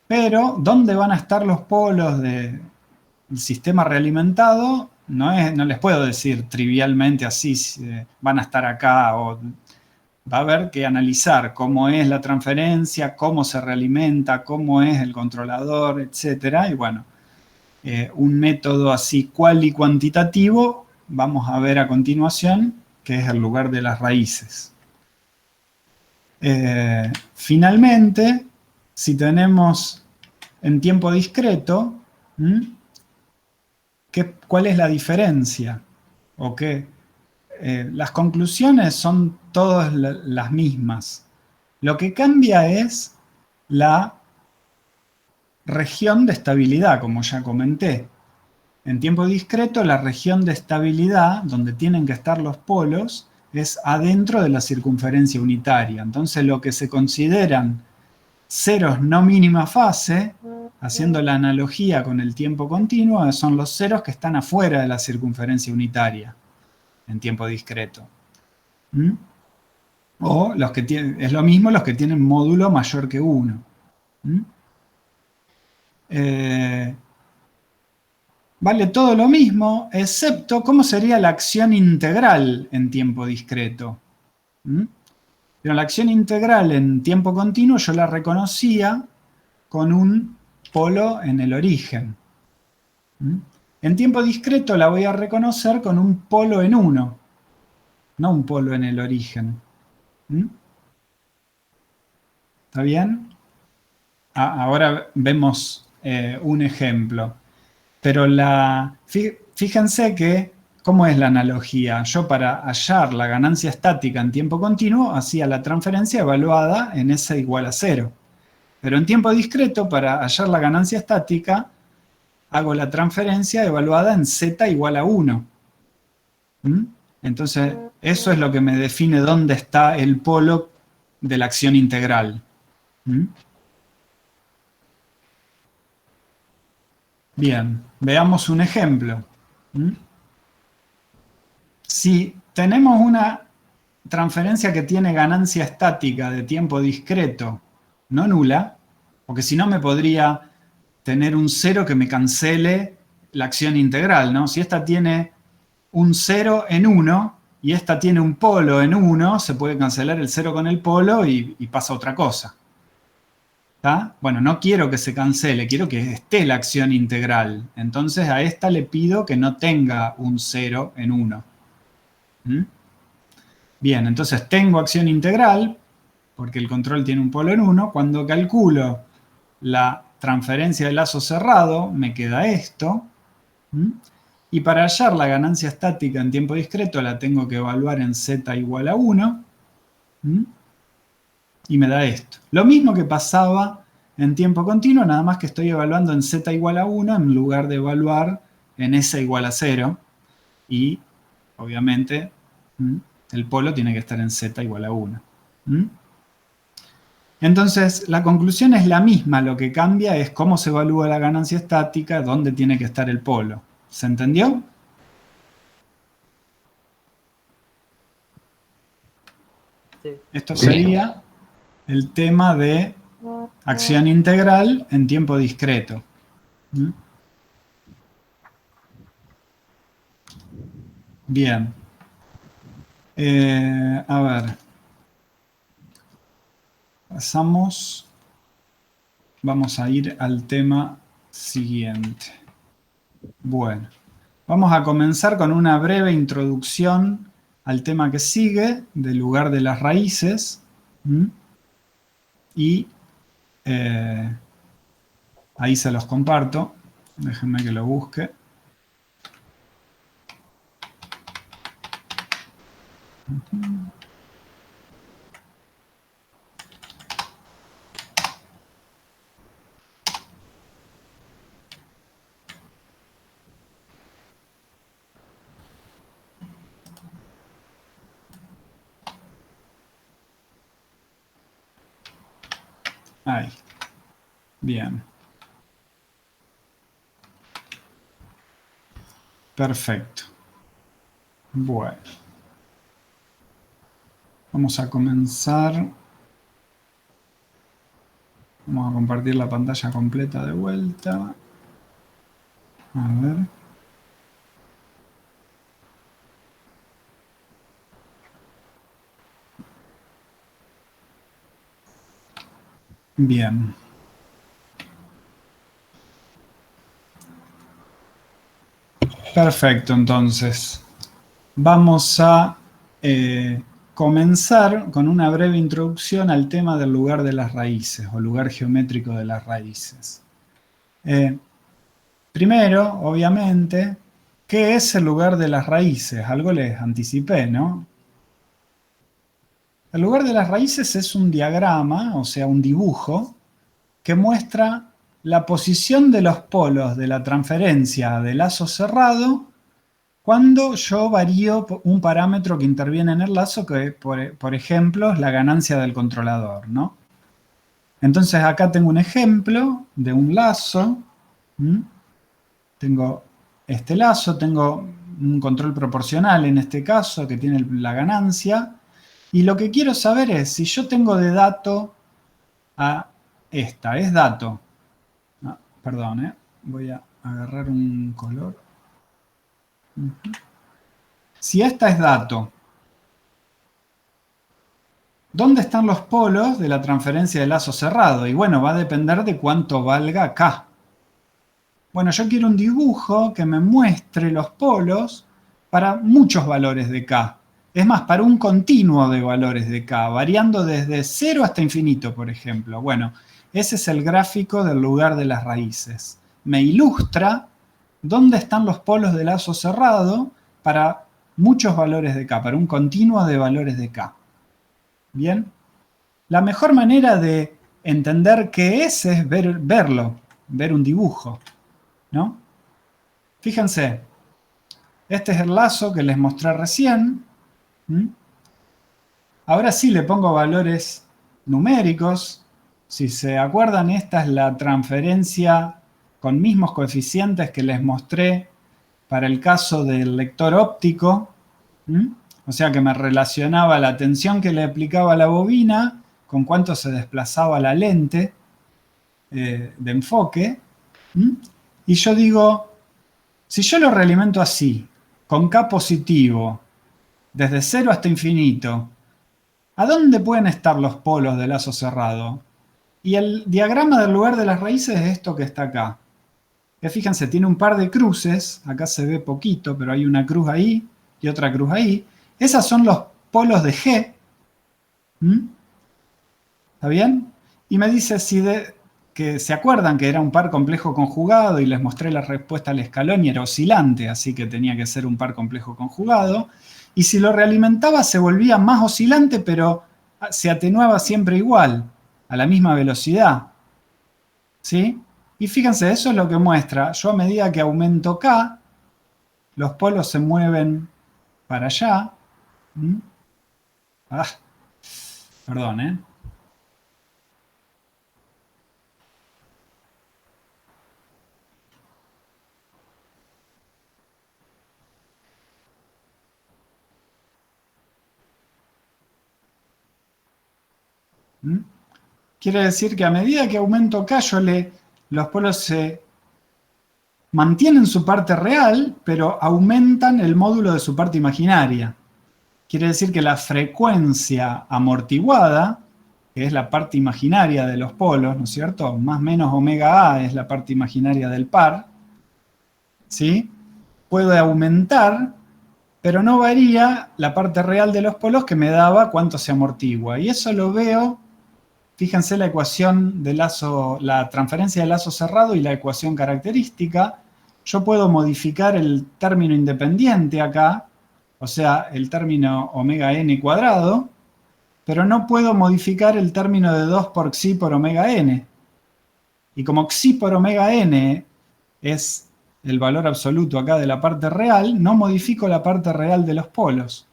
pero dónde van a estar los polos del sistema realimentado no les puedo decir trivialmente así, van a estar acá, o va a haber que analizar cómo es la transferencia, cómo se realimenta, cómo es el controlador, etc. Y bueno, un método así cual y cuantitativo vamos a ver a continuación, que es el lugar de las raíces. Finalmente, si tenemos en tiempo discreto, ¿cuál es la diferencia? ¿O qué? Las conclusiones son todas las mismas. Lo que cambia es la región de estabilidad, como ya comenté. En tiempo discreto, la región de estabilidad, donde tienen que estar los polos, es adentro de la circunferencia unitaria. Entonces, lo que se consideran ceros no mínima fase, haciendo la analogía con el tiempo continuo, son los ceros que están afuera de la circunferencia unitaria en tiempo discreto. ¿Mm? O los que tienen, es lo mismo los que tienen módulo mayor que 1. ¿Mm? Vale todo lo mismo, excepto cómo sería la acción integral en tiempo discreto. ¿Mm? Pero la acción integral en tiempo continuo yo la reconocía con un polo en el origen. ¿Mm? En tiempo discreto la voy a reconocer con un polo en 1, no un polo en el origen. ¿Mm? ¿Está bien? Ahora vemos un ejemplo. Pero fíjense que, ¿cómo es la analogía? Yo para hallar la ganancia estática en tiempo continuo hacía la transferencia evaluada en S igual a 0. Pero en tiempo discreto, para hallar la ganancia estática, hago la transferencia evaluada en Z igual a 1. ¿Mm? Entonces, eso es lo que me define dónde está el polo de la acción integral. ¿Mm? Bien, veamos un ejemplo. ¿Mm? Si tenemos una transferencia que tiene ganancia estática de tiempo discreto, no nula, porque si no me podría tener un 0 que me cancele la acción integral, ¿no? Si esta tiene un 0 en 1 y esta tiene un polo en 1, se puede cancelar el 0 con el polo y pasa otra cosa. ¿Está? Bueno, no quiero que se cancele, quiero que esté la acción integral. Entonces a esta le pido que no tenga un 0 en 1. ¿Mm? Bien, entonces tengo acción integral, porque el control tiene un polo en 1. Cuando calculo la transferencia de lazo cerrado, me queda esto. ¿Mm? Y para hallar la ganancia estática en tiempo discreto, la tengo que evaluar en Z igual a 1. ¿Mm? Y me da esto. Lo mismo que pasaba en tiempo continuo, nada más que estoy evaluando en Z igual a 1 en lugar de evaluar en S igual a 0. Y, obviamente, el polo tiene que estar en Z igual a 1. Entonces, la conclusión es la misma. Lo que cambia es cómo se evalúa la ganancia estática, dónde tiene que estar el polo. ¿Se entendió? Sí. Esto sería el tema de acción integral en tiempo discreto. ¿Mm? Bien. A ver. Pasamos. Vamos a ir al tema siguiente. Bueno. Vamos a comenzar con una breve introducción al tema que sigue, del lugar de las raíces. ¿Mm? Y ahí se los comparto. Déjenme que lo busque. Ahí. Bien. Perfecto. Bueno. Vamos a comenzar. Vamos a compartir la pantalla completa de vuelta. A ver. Bien. Perfecto, entonces. Vamos a comenzar con una breve introducción al tema del lugar de las raíces, o lugar geométrico de las raíces. Primero, obviamente, ¿qué es el lugar de las raíces? Algo les anticipé, ¿no? El lugar de las raíces es un diagrama, o sea, un dibujo, que muestra la posición de los polos de la transferencia de lazo cerrado cuando yo varío un parámetro que interviene en el lazo, que por ejemplo es la ganancia del controlador, ¿no? Entonces acá tengo un ejemplo de un lazo. Tengo este lazo, tengo un control proporcional en este caso que tiene la ganancia. Y lo que quiero saber es si yo tengo de dato a esta, es dato. Perdón, voy a agarrar un color. Si esta es dato, ¿dónde están los polos de la transferencia de lazo cerrado? Y bueno, va a depender de cuánto valga K. Bueno, yo quiero un dibujo que me muestre los polos para muchos valores de K. Es más, para un continuo de valores de K, variando desde 0 hasta infinito, por ejemplo. Bueno, ese es el gráfico del lugar de las raíces. Me ilustra dónde están los polos de lazo cerrado para muchos valores de K, para un continuo de valores de K. ¿Bien? La mejor manera de entender qué es verlo, ver un dibujo, ¿no? Fíjense, este es el lazo que les mostré recién. Ahora sí le pongo valores numéricos. Si se acuerdan, esta es la transferencia con mismos coeficientes que les mostré para el caso del lector óptico. O sea que me relacionaba la tensión que le aplicaba a la bobina con cuánto se desplazaba la lente de enfoque. Y yo digo, si yo lo realimento así, con K positivo, desde 0 hasta infinito, ¿a dónde pueden estar los polos del lazo cerrado? Y el diagrama del lugar de las raíces es esto que está acá. Que fíjense, tiene un par de cruces, acá se ve poquito, pero hay una cruz ahí y otra cruz ahí. Esos son los polos de G. ¿Está bien? Y me dice que se acuerdan que era un par complejo conjugado y les mostré la respuesta al escalón y era oscilante, así que tenía que ser un par complejo conjugado. Y si lo realimentaba se volvía más oscilante, pero se atenuaba siempre igual, a la misma velocidad. ¿Sí? Y fíjense, eso es lo que muestra. Yo a medida que aumento K, los polos se mueven para allá. Perdón, Quiere decir que a medida que aumento K, los polos se mantienen su parte real, pero aumentan el módulo de su parte imaginaria. Quiere decir que la frecuencia amortiguada, que es la parte imaginaria de los polos, ¿no es cierto? Más menos omega A es la parte imaginaria del par, ¿sí? Puede aumentar, pero no varía la parte real de los polos que me daba cuánto se amortigua. Y eso lo veo, fíjense la ecuación de lazo, la transferencia de lazo cerrado y la ecuación característica. Yo puedo modificar el término independiente acá, o sea, el término omega n cuadrado, pero no puedo modificar el término de 2 por xi por omega n. Y como xi por omega n es el valor absoluto acá de la parte real, no modifico la parte real de los polos.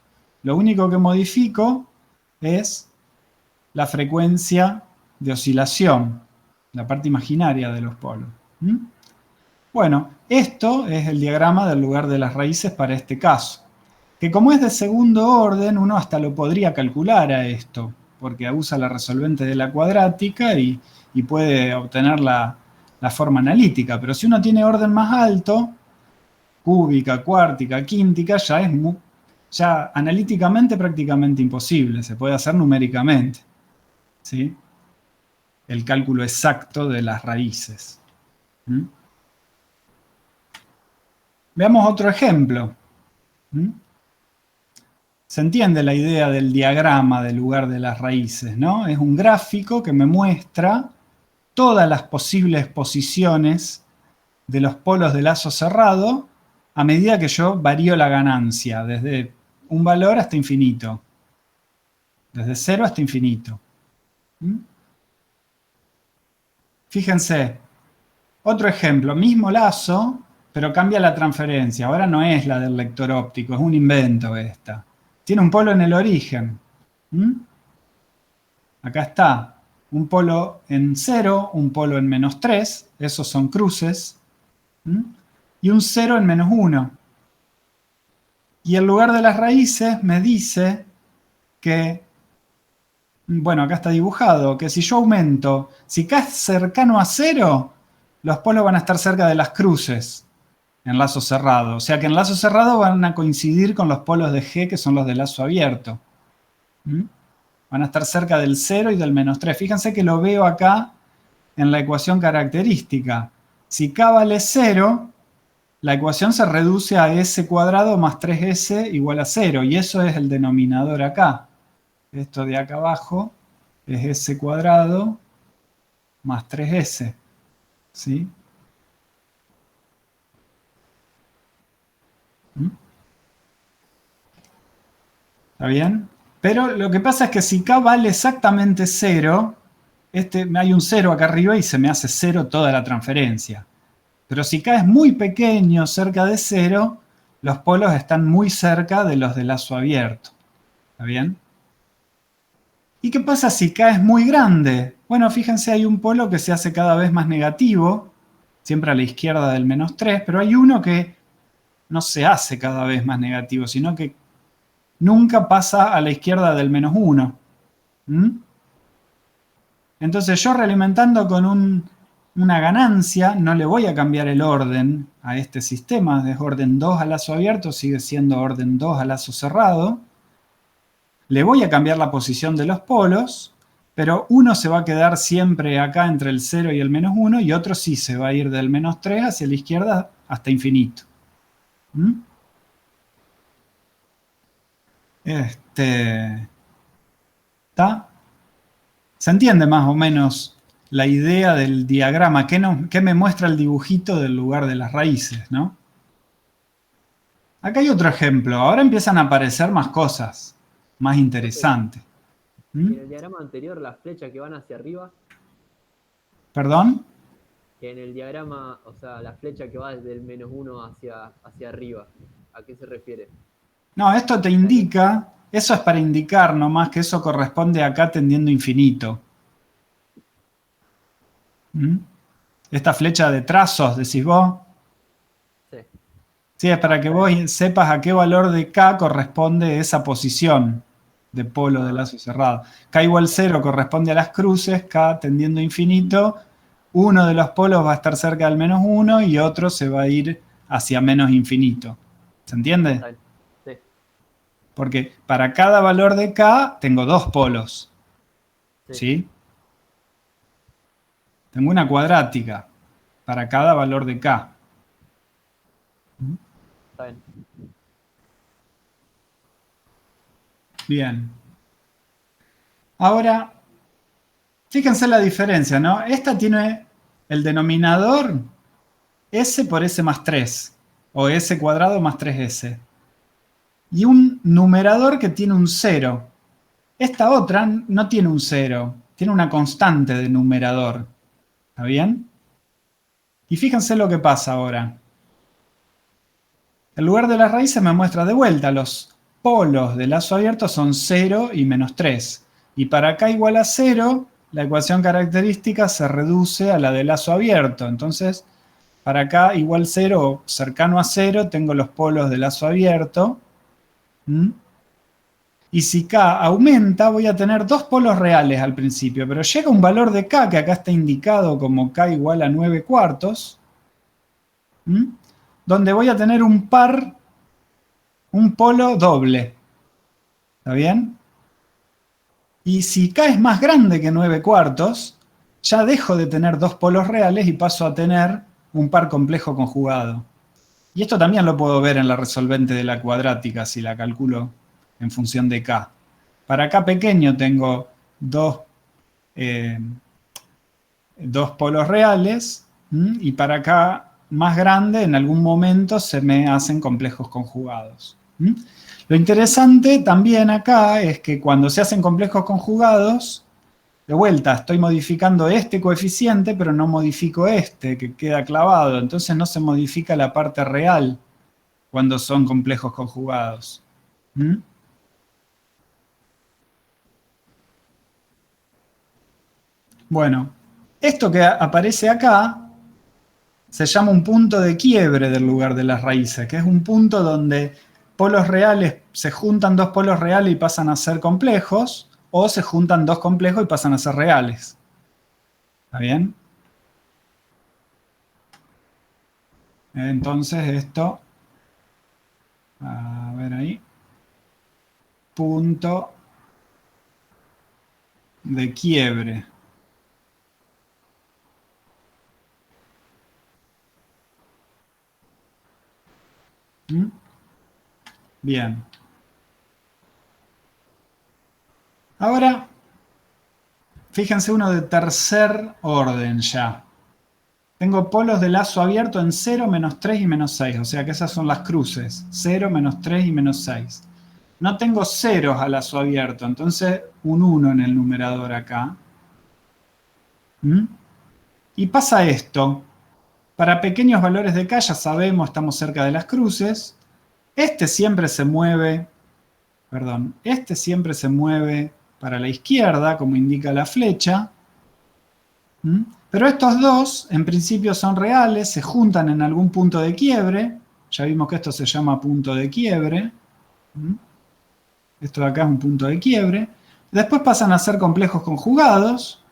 Lo único que modifico es la frecuencia de oscilación, la parte imaginaria de los polos. Bueno, esto es el diagrama del lugar de las raíces para este caso. Que como es de segundo orden, uno hasta lo podría calcular a esto, porque usa la resolvente de la cuadrática y puede obtener la forma analítica. Pero si uno tiene orden más alto, cúbica, cuártica, quíntica, ya es analíticamente prácticamente imposible. Se puede hacer numéricamente, ¿sí? El cálculo exacto de las raíces. Veamos otro ejemplo. Se entiende la idea del diagrama del lugar de las raíces, ¿no? Es un gráfico que me muestra todas las posibles posiciones de los polos de lazo cerrado a medida que yo varío la ganancia, desde un valor hasta infinito. Desde 0 hasta infinito. Fíjense, otro ejemplo, mismo lazo, pero cambia la transferencia. Ahora no es la del lector óptico, es un invento esta. Tiene un polo en el origen. Acá está. un polo en 0, un polo en -3, esos son cruces, y un 0 en -1. Y el lugar de las raíces me dice que, bueno, acá está dibujado, que si yo aumento, si K es cercano a 0, los polos van a estar cerca de las cruces en lazo cerrado. O sea que en lazo cerrado van a coincidir con los polos de G, que son los de lazo abierto. Van a estar cerca del 0 y del -3. Fíjense que lo veo acá en la ecuación característica. Si K vale 0, la ecuación se reduce a S cuadrado más 3S igual a 0. Y eso es el denominador acá. Esto de acá abajo es S cuadrado más 3S. ¿Sí? ¿Está bien? Pero lo que pasa es que si K vale exactamente 0, hay un 0 acá arriba y se me hace 0 toda la transferencia. Pero si K es muy pequeño, cerca de 0, los polos están muy cerca de los de lazo abierto. ¿Está bien? ¿Y qué pasa si K es muy grande? Bueno, fíjense, hay un polo que se hace cada vez más negativo, siempre a la izquierda del -3, pero hay uno que no se hace cada vez más negativo, sino que nunca pasa a la izquierda del -1. Entonces yo realimentando con una ganancia, no le voy a cambiar el orden a este sistema. Es orden 2 a lazo abierto, sigue siendo orden 2 a lazo cerrado. Le voy a cambiar la posición de los polos, pero uno se va a quedar siempre acá entre el 0 y el -1, y otro sí se va a ir del -3 hacia la izquierda hasta infinito. ¿Está? ¿Se entiende más o menos la idea del diagrama? ¿Qué me muestra el dibujito del lugar de las raíces, ¿no? Acá hay otro ejemplo. Ahora empiezan a aparecer más cosas, más interesantes. En el diagrama anterior, las flechas que van hacia arriba. ¿Perdón? En el diagrama, o sea, la flecha que va desde el -1 hacia arriba. ¿A qué se refiere? No, esto te indica, eso es para indicar nomás que eso corresponde acá tendiendo infinito. Esta flecha de trazos, decís vos. Sí. Sí, es para que vos sepas a qué valor de K corresponde esa posición de polo de lazo cerrado. K igual 0 corresponde a las cruces, K tendiendo a infinito. Uno de los polos va a estar cerca del -1 y otro se va a ir hacia menos infinito. ¿Se entiende? Sí. Porque para cada valor de K tengo dos polos. ¿Sí? Tengo una cuadrática para cada valor de K. Está bien. Bien. Ahora, fíjense la diferencia, ¿no? Esta tiene el denominador S por S más 3, o S cuadrado más 3S. Y un numerador que tiene un 0. Esta otra no tiene un 0, tiene una constante de numerador. ¿Está bien? Y fíjense lo que pasa ahora. El lugar de las raíces me muestra de vuelta los polos de lazo abierto son 0 y -3. Y para K igual a 0, la ecuación característica se reduce a la de lazo abierto. Entonces, para K igual 0 o cercano a 0, tengo los polos de lazo abierto. Y si K aumenta, voy a tener dos polos reales al principio. Pero llega un valor de K, que acá está indicado como K igual a 9/4, donde voy a tener un par, un polo doble. ¿Está bien? Y si K es más grande que 9/4, ya dejo de tener dos polos reales y paso a tener un par complejo conjugado. Y esto también lo puedo ver en la resolvente de la cuadrática, si la calculo en función de K. Para K pequeño tengo dos polos reales, y para K más grande en algún momento se me hacen complejos conjugados. Lo interesante también acá es que cuando se hacen complejos conjugados, de vuelta, estoy modificando este coeficiente, pero no modifico este, que queda clavado. Entonces no se modifica la parte real cuando son complejos conjugados. Bueno, esto que aparece acá se llama un punto de quiebre del lugar de las raíces, que es un punto donde polos reales, se juntan dos polos reales y pasan a ser complejos, o se juntan dos complejos y pasan a ser reales. ¿Está bien? Entonces esto, a ver ahí, punto de quiebre. ¿Mm? Bien. Ahora, fíjense uno de tercer orden ya. Tengo polos de lazo abierto en 0, menos 3 y menos 6. O sea que esas son las cruces. 0, menos 3 y menos 6. No tengo ceros a lazo abierto. Entonces un 1 en el numerador acá. ¿Mm? Y pasa esto. Para pequeños valores de K ya sabemos, estamos cerca de las cruces. Este siempre se mueve. Perdón. Este siempre se mueve para la izquierda, como indica la flecha. ¿Mm? Pero estos dos, en principio, son reales, se juntan en algún punto de quiebre. Ya vimos que esto se llama punto de quiebre. ¿Mm? Esto de acá es un punto de quiebre. Después pasan a ser complejos conjugados.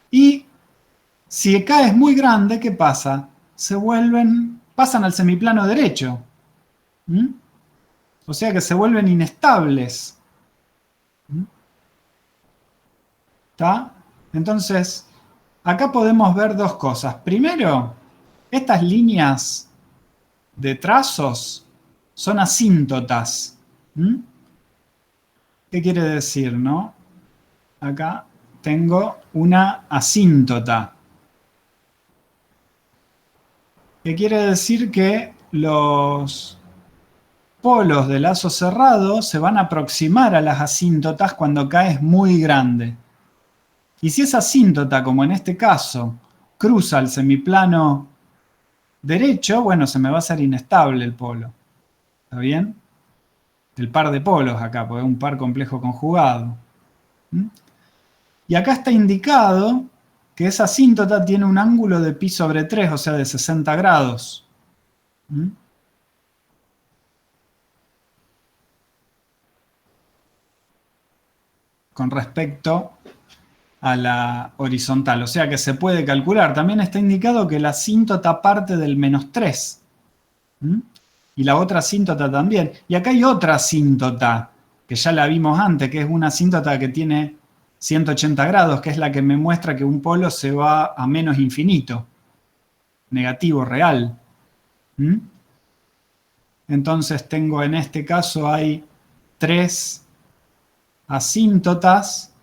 Y si K es muy grande, ¿qué pasa? Pasan al semiplano derecho. ¿Mm? O sea que se vuelven inestables. ¿Mm? ¿Está? Entonces, acá podemos ver dos cosas. Primero, estas líneas de trazos son asíntotas. ¿Mm? ¿Qué quiere decir, no? Acá tengo una asíntota. ¿Qué quiere decir? Que los polos de lazo cerrado se van a aproximar a las asíntotas cuando K es muy grande. Y si esa asíntota, como en este caso, cruza el semiplano derecho, bueno, se me va a hacer inestable el polo. ¿Está bien? El par de polos acá, porque es un par complejo conjugado. ¿Mm? Y acá está indicado que esa asíntota tiene un ángulo de pi sobre 3, o sea, de 60 grados. ¿Mm? Con respecto a la horizontal, o sea que se puede calcular. También está indicado que la asíntota parte del menos 3. ¿Mm? Y la otra asíntota también. Y acá hay otra asíntota, que ya la vimos antes, que es una asíntota que tiene 180 grados, que es la que me muestra que un polo se va a menos infinito. Negativo real. ¿Mm? Entonces tengo, en este caso hay 3 asíntotas.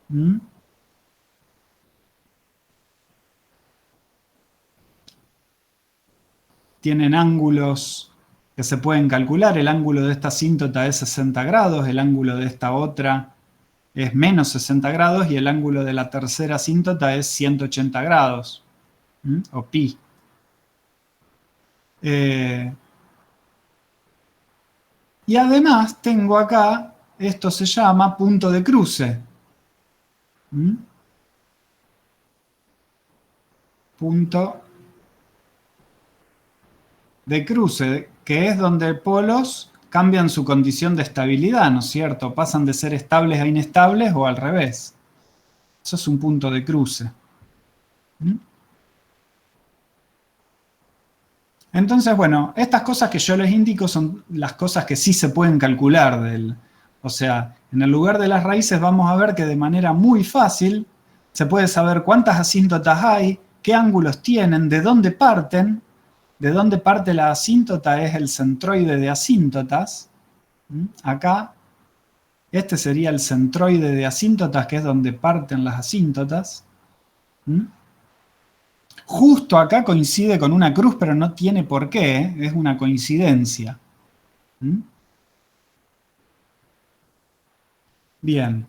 ¿Mm? Tienen ángulos que se pueden calcular. El ángulo de esta asíntota es 60 grados, el ángulo de esta otra es menos 60 grados y el ángulo de la tercera asíntota es 180 grados, o pi. Y además tengo acá, esto se llama punto de cruce. Punto de cruce, que es donde polos cambian su condición de estabilidad, ¿no es cierto? Pasan de ser estables a inestables o al revés. Eso es un punto de cruce. Entonces, bueno, estas cosas que yo les indico son las cosas que sí se pueden calcular. O sea, en el lugar de las raíces vamos a ver que de manera muy fácil se puede saber cuántas asíntotas hay, qué ángulos tienen, de dónde parten. De dónde parte la asíntota es el centroide de asíntotas. Acá, este sería el centroide de asíntotas, que es donde parten las asíntotas. Justo acá coincide con una cruz, pero no tiene por qué, ¿eh? Es una coincidencia. Bien.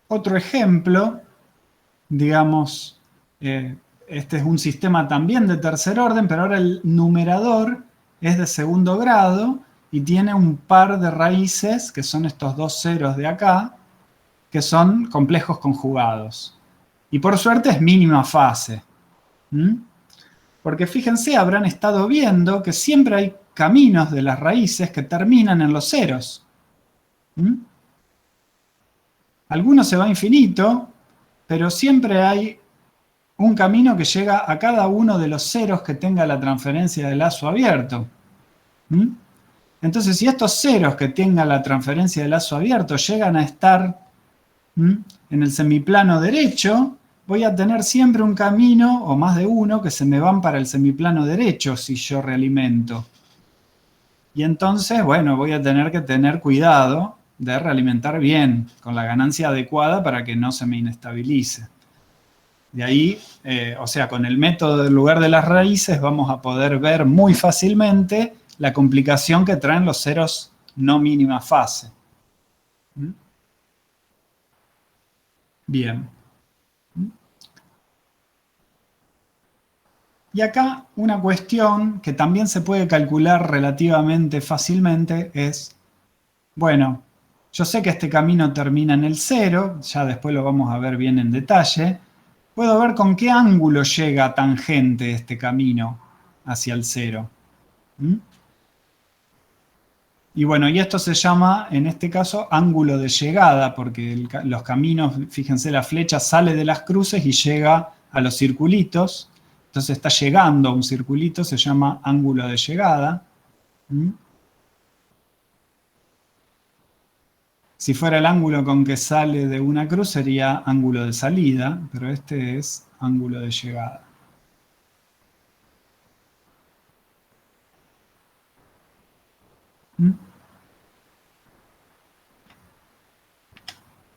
Otro ejemplo, digamos, este es un sistema también de tercer orden, pero ahora el numerador es de segundo grado y tiene un par de raíces, que son estos dos ceros de acá, que son complejos conjugados. Y por suerte es mínima fase. ¿Mm? Porque fíjense, habrán estado viendo que siempre hay caminos de las raíces que terminan en los ceros. ¿Mm? Alguno se va a infinito, pero siempre hay un camino que llega a cada uno de los ceros que tenga la transferencia de lazo abierto. ¿Mm? Entonces, si estos ceros que tenga la transferencia de lazo abierto llegan a estar en el semiplano derecho, voy a tener siempre un camino, o más de uno, que se me van para el semiplano derecho si yo realimento. Y entonces, bueno, voy a tener que tener cuidado de realimentar bien, con la ganancia adecuada para que no se me inestabilice. De ahí, o sea, con el método del lugar de las raíces vamos a poder ver muy fácilmente la complicación que traen los ceros no mínima fase. ¿Mm? Bien. Y acá una cuestión que también se puede calcular relativamente fácilmente es, bueno, yo sé que este camino termina en el 0, ya después lo vamos a ver bien en detalle. Puedo ver con qué ángulo llega tangente este camino hacia el 0. ¿Mm? Y bueno, y esto se llama, en este caso, ángulo de llegada, porque los caminos, fíjense, la flecha sale de las cruces y llega a los circulitos. Entonces está llegando a un circulito, se llama ángulo de llegada. ¿Mm? Si fuera el ángulo con que sale de una cruz sería ángulo de salida, pero este es ángulo de llegada. ¿Mm?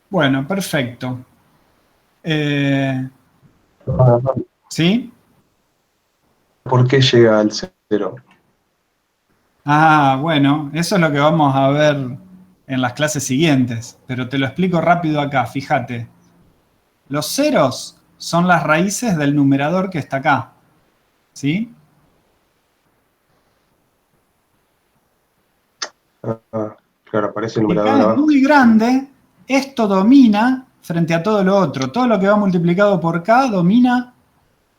Bueno, perfecto. ¿Sí? ¿Por qué llega al 0? Ah, bueno, eso es lo que vamos a ver en las clases siguientes, pero te lo explico rápido acá, fíjate. Los ceros son las raíces del numerador que está acá, ¿sí? Claro, aparece el Si numerador K es abajo. muy grande, esto domina frente a todo lo otro. Todo lo que va multiplicado por K domina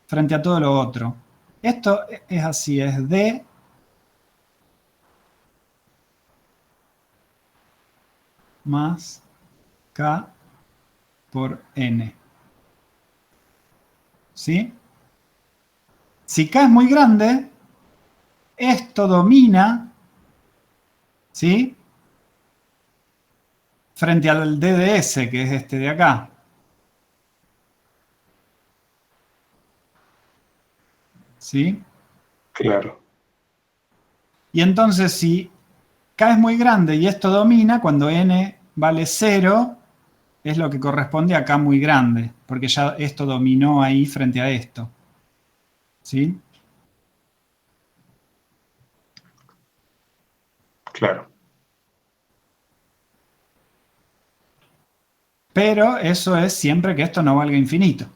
frente a todo lo otro. Esto es así, es D más K por N. ¿Sí? Si K es muy grande, esto domina, ¿sí? Frente al D de S, que es este de acá. ¿Sí? Claro. Y entonces si K es muy grande y esto domina, cuando N vale 0, es lo que corresponde a K muy grande, porque ya esto dominó ahí frente a esto. ¿Sí? Claro. Pero eso es siempre que esto no valga infinito.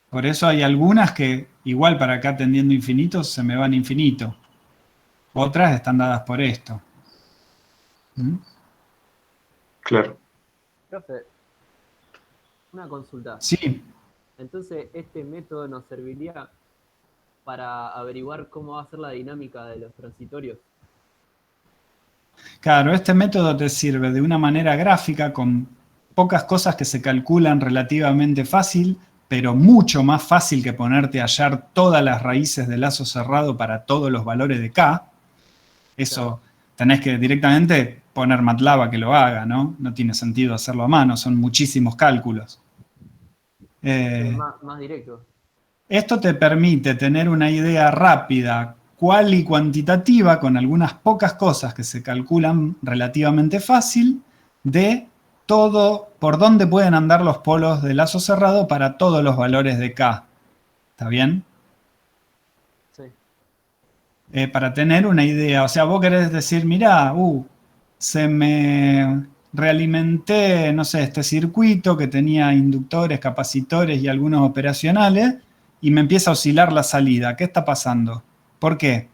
Por eso hay algunas que, igual para acá tendiendo infinito, se me van infinito. Otras están dadas por esto. ¿Mm? Claro. Profe, una consulta. Sí. Entonces, ¿este método nos serviría para averiguar cómo va a ser la dinámica de los transitorios? Claro, este método te sirve de una manera gráfica con pocas cosas que se calculan relativamente fácil, pero mucho más fácil que ponerte a hallar todas las raíces de lazo cerrado para todos los valores de K. Eso tenés que directamente poner MATLAB a que lo haga, ¿no? No tiene sentido hacerlo a mano, son muchísimos cálculos. Más directo. Esto te permite tener una idea rápida, cual y cuantitativa, con algunas pocas cosas que se calculan relativamente fácil, de todo, por dónde pueden andar los polos de lazo cerrado para todos los valores de K. ¿Está bien? Sí. Para tener una idea, o sea, vos querés decir, mirá, se me realimenté, no sé, este circuito que tenía inductores, capacitores y algunos operacionales, y me empieza a oscilar la salida. ¿Qué está pasando? ¿Por qué?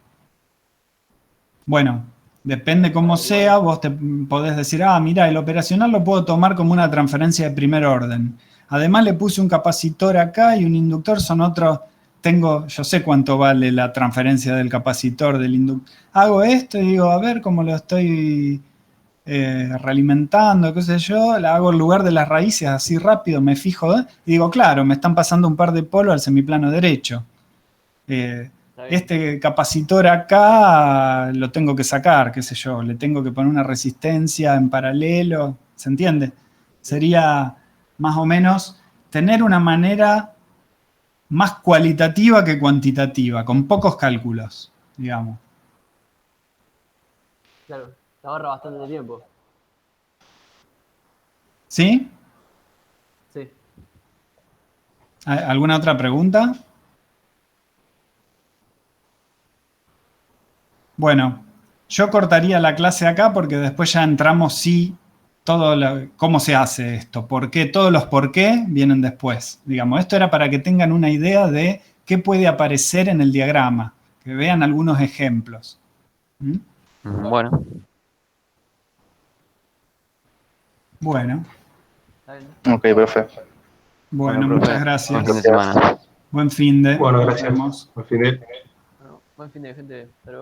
Bueno, Depende cómo sea, vos te podés decir, ah, mira, el operacional lo puedo tomar como una transferencia de primer orden. Además le puse un capacitor acá y un inductor, son otros, yo sé cuánto vale la transferencia del capacitor, del inductor. Hago esto y digo, a ver cómo lo estoy realimentando, qué sé yo, la hago en lugar de las raíces así rápido, me fijo, y digo, claro, me están pasando un par de polos al semiplano derecho. Este capacitor acá lo tengo que sacar, qué sé yo, le tengo que poner una resistencia en paralelo, ¿se entiende? Sería más o menos tener una manera más cualitativa que cuantitativa, con pocos cálculos, digamos. Claro, te ahorra bastante tiempo. ¿Sí? Sí. ¿Alguna otra pregunta? Bueno, yo cortaría la clase acá porque después ya entramos cómo se hace esto, por qué, todos los por qué vienen después. Digamos, esto era para que tengan una idea de qué puede aparecer en el diagrama, que vean algunos ejemplos. ¿Mm? Bueno, Bueno, Está bien. Ok, profe. bueno, Bueno, muchas profe, gracias. buen fin de semana. Buen fin de. Bueno, Nos gracias. vemos. Al final. Bueno, buen fin de gente. Hasta luego.